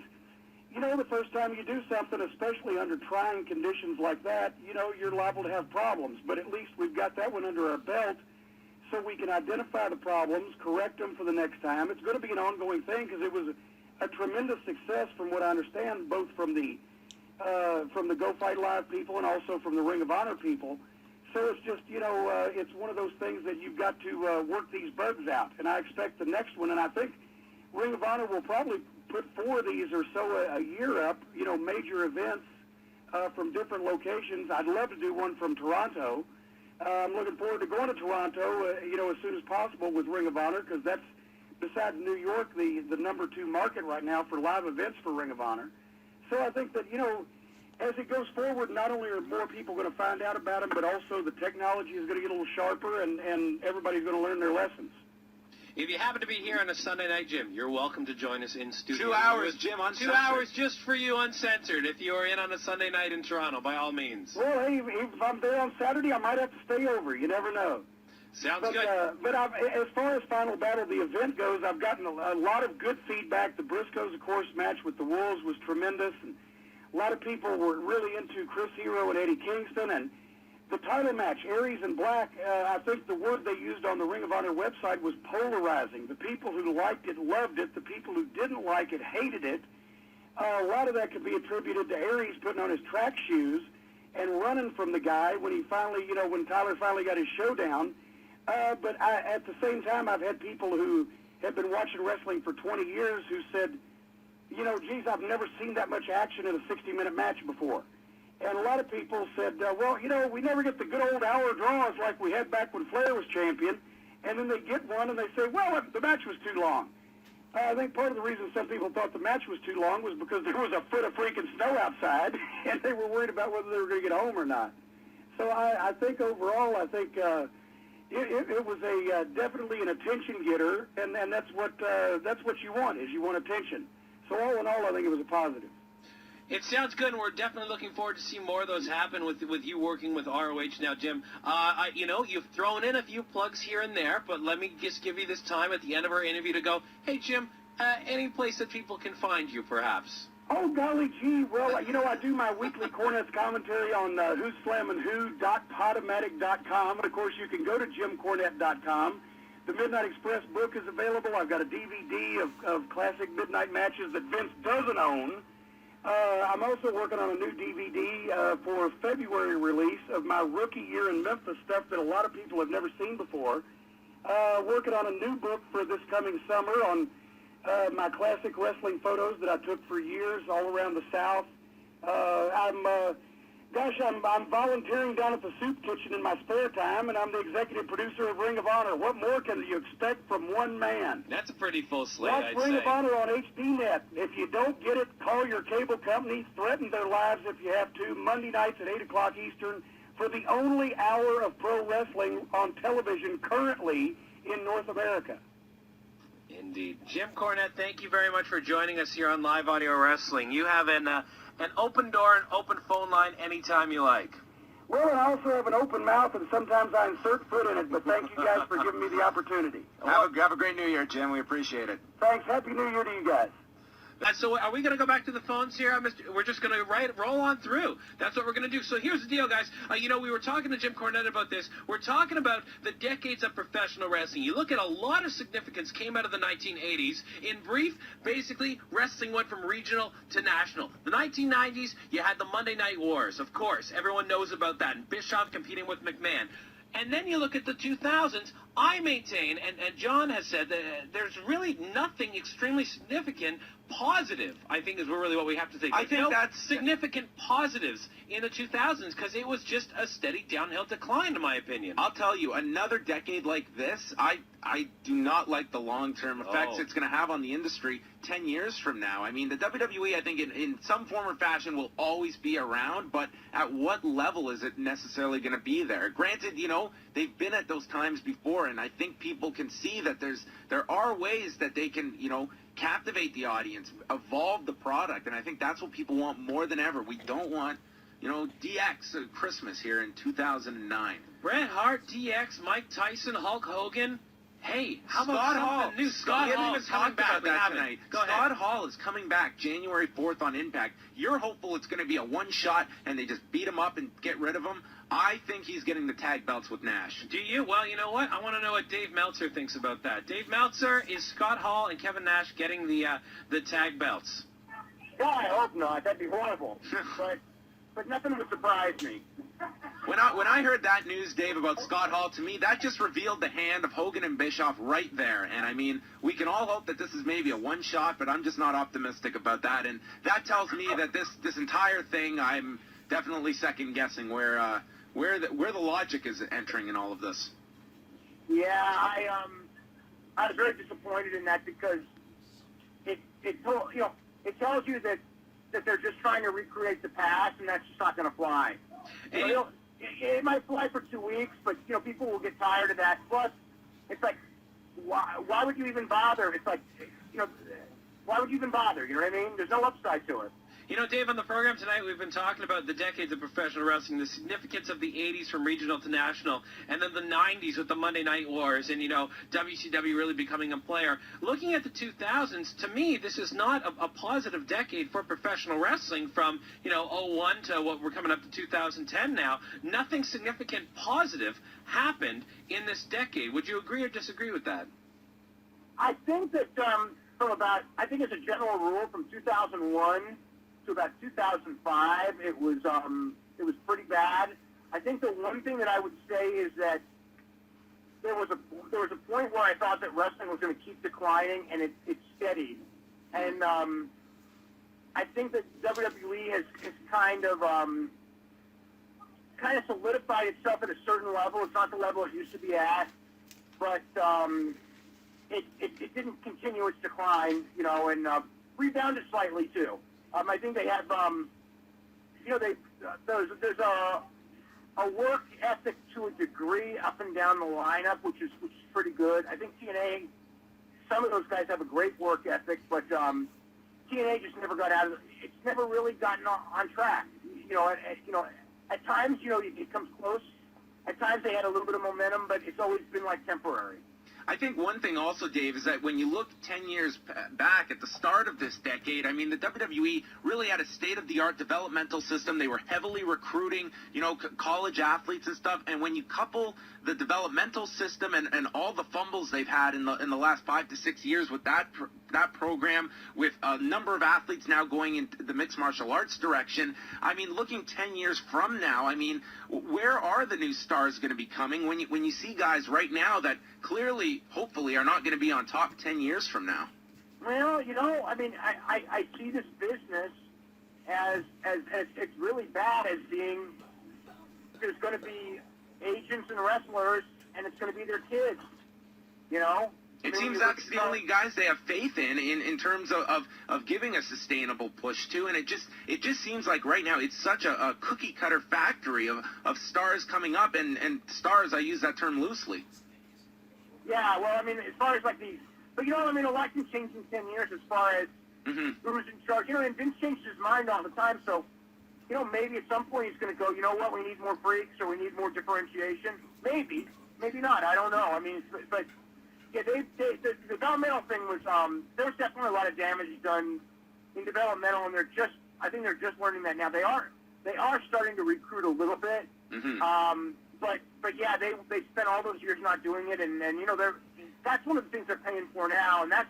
You know, the first time you do something, especially under trying conditions like that, you know, you're liable to have problems. But at least we've got that one under our belt so we can identify the problems, correct them for the next time. It's going to be an ongoing thing because it was a tremendous success from what I understand, both from the Go Fight Live people and also from the Ring of Honor people. So it's just, you know, it's one of those things that you've got to work these bugs out. And I expect the next one, and I think Ring of Honor will probably put 4 of these or so a year up, you know, major events from different locations. I'd love to do one from Toronto. I'm looking forward to going to Toronto, you know, as soon as possible with Ring of Honor, because that's, besides New York, the number 2 market right now for live events for Ring of Honor. So I think that, you know, as it goes forward, not only are more people going to find out about them, but also the technology is going to get a little sharper, and everybody's going to learn their lessons. If you happen to be here on a Sunday night, Jim, you're welcome to join us in studio. 2 hours, Jim, uncensored. 2 hours just for you, uncensored. If you are in on a Sunday night in Toronto, by all means. Well, hey, if I'm there on Saturday, I might have to stay over. You never know. Sounds good. But as far as Final Battle, the event goes, I've gotten a lot of good feedback. The Briscoes, of course, match with the Wolves was tremendous, and a lot of people were really into Chris Hero and Eddie Kingston, and the title match, Aries and Black, I think the word they used on the Ring of Honor website was polarizing. The people who liked it loved it. The people who didn't like it hated it. A lot of that could be attributed to Aries putting on his track shoes and running from the guy when he finally, you know, when Tyler finally got his showdown. But at the same time, I've had people who have been watching wrestling for 20 years who said, you know, geez, I've never seen that much action in a 60-minute match before. And a lot of people said, well, you know, we never get the good old hour draws like we had back when Flair was champion. And then they get one and they say, well, the match was too long. I think part of the reason some people thought the match was too long was because there was a foot of freaking snow outside, and they were worried about whether they were going to get home or not. So I think overall, I think it was definitely an attention getter, and that's what you want, is you want attention. So all in all, I think it was a positive. It sounds good, and we're definitely looking forward to see more of those happen with you working with ROH now, Jim. You've thrown in a few plugs here and there, but let me just give you this time at the end of our interview to go, hey, Jim, any place that people can find you, perhaps? Oh, golly gee. Well, I do my weekly Cornette's commentary on Who's Slammin' Who.podomatic.com. And, of course, you can go to JimCornette.com. The Midnight Express book is available. I've got a DVD of classic midnight matches that Vince doesn't own. I'm also working on a new DVD for February release of my rookie year in Memphis, stuff that a lot of people have never seen before. Working on a new book for this coming summer on my classic wrestling photos that I took for years all around the South. I'm volunteering down at the soup kitchen in my spare time, and I'm the executive producer of Ring of Honor. What more can you expect from one man? That's a pretty full slate, Watch I'd Ring say. of Honor on HDNet. If you don't get it, call your cable company, threaten their lives if you have to, Monday nights at 8 o'clock Eastern, for the only hour of pro wrestling on television currently in North America. Indeed. Jim Cornette, thank you very much for joining us here on Live Audio Wrestling. You have an open door and open phone line anytime you like. Well, and I also have an open mouth, and sometimes I insert foot in it, but thank you guys for giving me the opportunity. Have a great New Year, Jim. We appreciate it. Thanks. Happy New Year to you guys. So are we going to go back to the phones here? We're just going to roll on through. That's what we're going to do. So here's the deal, guys. We were talking to Jim Cornette about this. We're talking about the decades of professional wrestling. You look at a lot of significance came out of the 1980s. In brief, basically, wrestling went from regional to national. The 1990s, you had the Monday Night Wars, of course. Everyone knows about that. And Bischoff competing with McMahon. And then you look at the 2000s, I maintain, and John has said, that there's really nothing extremely significant positive, I think, is really what we have to think. I think that's significant positives in the 2000s, because it was just a steady downhill decline, in my opinion. I'll tell you, another decade like this, I do not like the long-term effects it's going to have on the industry 10 years from now. I mean, the WWE, I think, in some form or fashion will always be around, but at what level is it necessarily going to be there? Granted, they've been at those times before, and I think people can see that there are ways that they can, captivate the audience, evolve the product, and I think that's what people want more than ever. We don't want, DX at Christmas here in 2009. Bret Hart, DX, Mike Tyson, Hulk Hogan. Hey, how about Scott something Hall. new? Scott Hall is coming back tonight. Go ahead. Scott Hall is coming back January 4th on Impact. You're hopeful it's going to be a one-shot and they just beat him up and get rid of him. I think he's getting the tag belts with Nash. Do you? Well, you know what? I want to know what Dave Meltzer thinks about that. Dave Meltzer, is Scott Hall and Kevin Nash getting the tag belts? Well, I hope not. That'd be horrible. but nothing would surprise me. When I heard that news, Dave, about Scott Hall, to me, that just revealed the hand of Hogan and Bischoff right there. And, I mean, we can all hope that this is maybe a one-shot, but I'm just not optimistic about that. And that tells me that this entire thing, I'm definitely second-guessing where the logic is entering in all of this. Yeah, I was very disappointed in that because it tells you that they're just trying to recreate the past, and that's just not going to fly. It might fly for 2 weeks, but people will get tired of that. Plus, it's like, why would you even bother? It's like, why would you even bother? You know what I mean? There's no upside to it. Dave, on the program tonight, we've been talking about the decades of professional wrestling, the significance of the 80s from regional to national, and then the 90s with the Monday Night Wars, and, WCW really becoming a player. Looking at the 2000s, to me, this is not a positive decade for professional wrestling from, 01 to what we're coming up to 2010 now. Nothing significant positive happened in this decade. Would you agree or disagree with that? I think that I think as a general rule, from 2001 to about 2005, it was pretty bad. I think the one thing that I would say is that there was a point where I thought that wrestling was going to keep declining, and it steadied. And I think that WWE has kind of solidified itself at a certain level. It's not the level it used to be at, but it didn't continue its decline, and rebounded slightly too. I think they have, there's a work ethic to a degree up and down the lineup, which is pretty good. I think TNA, some of those guys have a great work ethic, but TNA just never got out of it. It's never really gotten on track. At times, it comes close. At times they had a little bit of momentum, but it's always been like temporary. I think one thing also, Dave, is that when you look 10 years back at the start of this decade, I mean, the WWE really had a state-of-the-art developmental system. They were heavily recruiting, college athletes and stuff. And when you couple the developmental system and all the fumbles they've had in the last 5 to 6 years with that program, with a number of athletes now going into the mixed martial arts direction, I mean, looking 10 years from now, I mean, where are the new stars going to be coming when you see guys right now that clearly, hopefully, are not going to be on top 10 years from now? Well, I mean, I see this business as it's really bad as being, there's going to be agents and wrestlers, and it's going to be their kids, It seems that's the only guys they have faith in terms of giving a sustainable push to, and it just seems like right now it's such a cookie cutter factory of stars coming up, and stars, I use that term loosely. Yeah, well, I mean, as far as like these, but a lot can change in 10 years as far as who's in charge. And Vince changes his mind all the time, so, maybe at some point he's going to go, you know what, we need more freaks or we need more differentiation. Maybe not, I don't know. I mean, but yeah, the developmental thing was, there was definitely a lot of damage done in developmental, and I think they're just learning that now. They are starting to recruit a little bit, but yeah, they spent all those years not doing it, and that's one of the things they're paying for now, and that's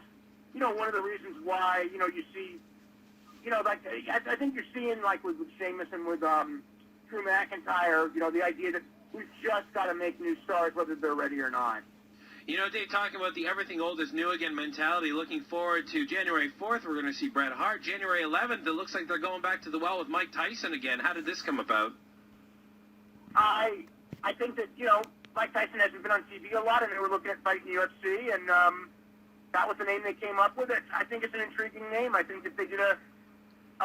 one of the reasons why you see like I think you're seeing like with Sheamus and with Drew McIntyre, the idea that we've just got to make new stars whether they're ready or not. Dave, talking about the everything old is new again mentality, looking forward to January 4th, we're going to see Bret Hart. January 11th, it looks like they're going back to the well with Mike Tyson again. How did this come about? I think that, Mike Tyson hasn't been on TV a lot, and they were looking at fighting UFC, and that was the name they came up with. I think it's an intriguing name. I think that they did a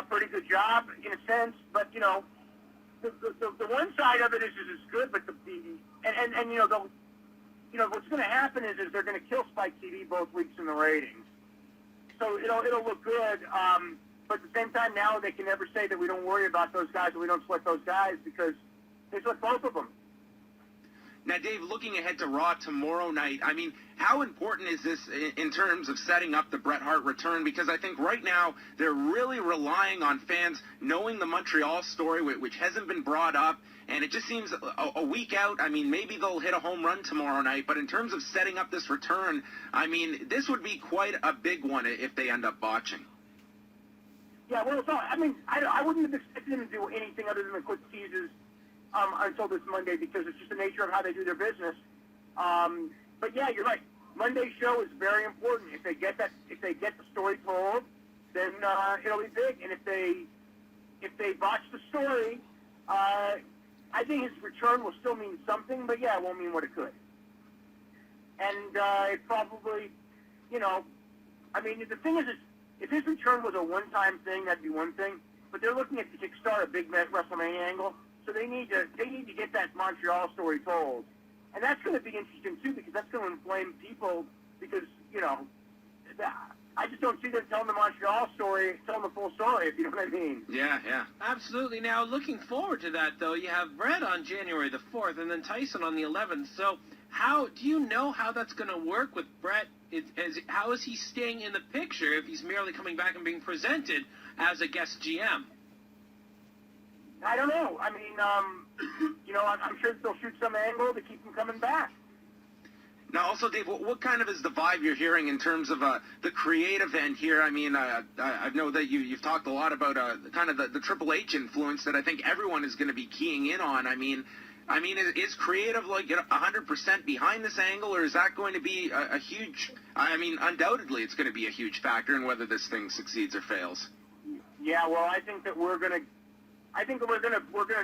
pretty good job, in a sense, but, the one side of it is good, but what's going to happen is they're going to kill Spike TV both weeks in the ratings. So it'll look good, but at the same time now they can never say that we don't worry about those guys and we don't select those guys because they select both of them. Now, Dave, looking ahead to Raw tomorrow night, I mean, how important is this in terms of setting up the Bret Hart return? Because I think right now they're really relying on fans knowing the Montreal story, which hasn't been brought up, and it just seems a week out. I mean, maybe they'll hit a home run tomorrow night, but in terms of setting up this return, I mean, this would be quite a big one if they end up botching. Yeah, well, I wouldn't have expected them to do anything other than the quick teases until this Monday because it's just the nature of how they do their business. But yeah, you're right. Monday's show is very important. If they get the story told, then it'll be big. And if they botch the story, I think his return will still mean something. But yeah, it won't mean what it could. And it probably, I mean, the thing is, if his return was a one-time thing, that'd be one thing. But they're looking at to kickstart a big WrestleMania angle. So they need to get that Montreal story told, and that's going to be interesting too because that's going to inflame people because I just don't see them telling the Montreal story, telling the full story, if you know what I mean. Yeah. Absolutely. Now, looking forward to that though, you have Bret on January the 4th, and then Tyson on the 11th. So, how do you know how that's going to work with Bret? How is he staying in the picture if he's merely coming back and being presented as a guest GM? I don't know. I mean, I'm sure they'll shoot some angle to keep him coming back. Now, also, Dave, what kind of is the vibe you're hearing in terms of the creative end here? I mean, I know that you've talked a lot about kind of the Triple H influence that I think everyone is going to be keying in on. I mean, is creative like 100% behind this angle, or is that going to be a huge? I mean, undoubtedly, it's going to be a huge factor in whether this thing succeeds or fails. Yeah, well, I think that we're gonna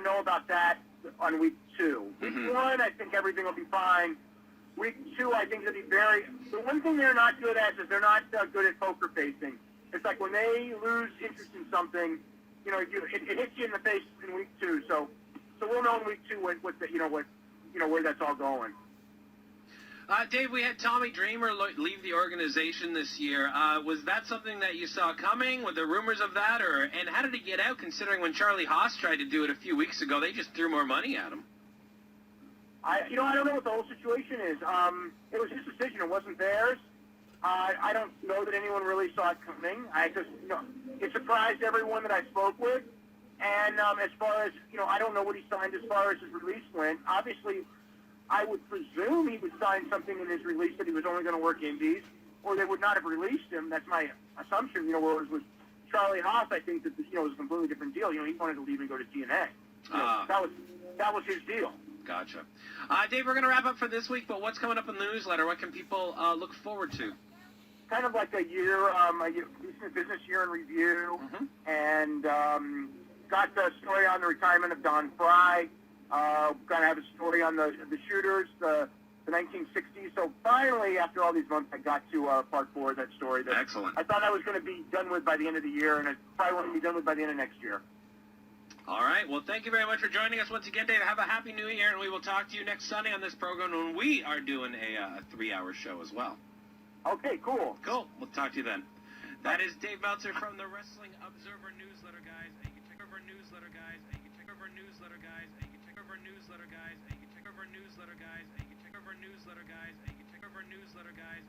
know about that on week 2. Week 1, I think everything will be fine. Week 2, I think it'll be the one thing they're not good at is they're not good at poker facing. It's like when they lose interest in something, it hits you in the face in week 2. So So we'll know in week 2 where that's all going. Dave, we had Tommy Dreamer leave the organization this year. Was that something that you saw coming? Were there rumors of that, and how did he get out? Considering when Charlie Haas tried to do it a few weeks ago, they just threw more money at him. I don't know what the whole situation is. It was his decision; it wasn't theirs. I don't know that anyone really saw it coming. It surprised everyone that I spoke with. And as far as I don't know what he signed as far as his release went. Obviously, I would presume he would sign something in his release that he was only going to work indies, or they would not have released him. That's my assumption. Whereas with Charlie Haas, I think that it was a completely different deal. He wanted to leave and go to TNA. That was his deal. Gotcha. Dave, we're going to wrap up for this week, but what's coming up in the newsletter? What can people look forward to? Kind of like a business year in review, and got the story on the retirement of Don Fry. Going to have a story on the shooters, the 1960s. So finally, after all these months, I got to part 4 of that story. Excellent. I thought I was going to be done with by the end of the year, and it probably won't be done with by the end of next year. All right. Well, thank you very much for joining us once again, Dave. Have a happy new year, and we will talk to you next Sunday on this program when we are doing a 3-hour show as well. Okay, cool. Cool. We'll talk to you then. That is Dave Meltzer from the Wrestling Observer Newsletter, guys. And you can check over newsletter, guys. And you can check over newsletter, guys. And you can check over newsletter, guys. And you can check over newsletter, guys. And you can check over newsletter, guys. And you can check over newsletter, guys.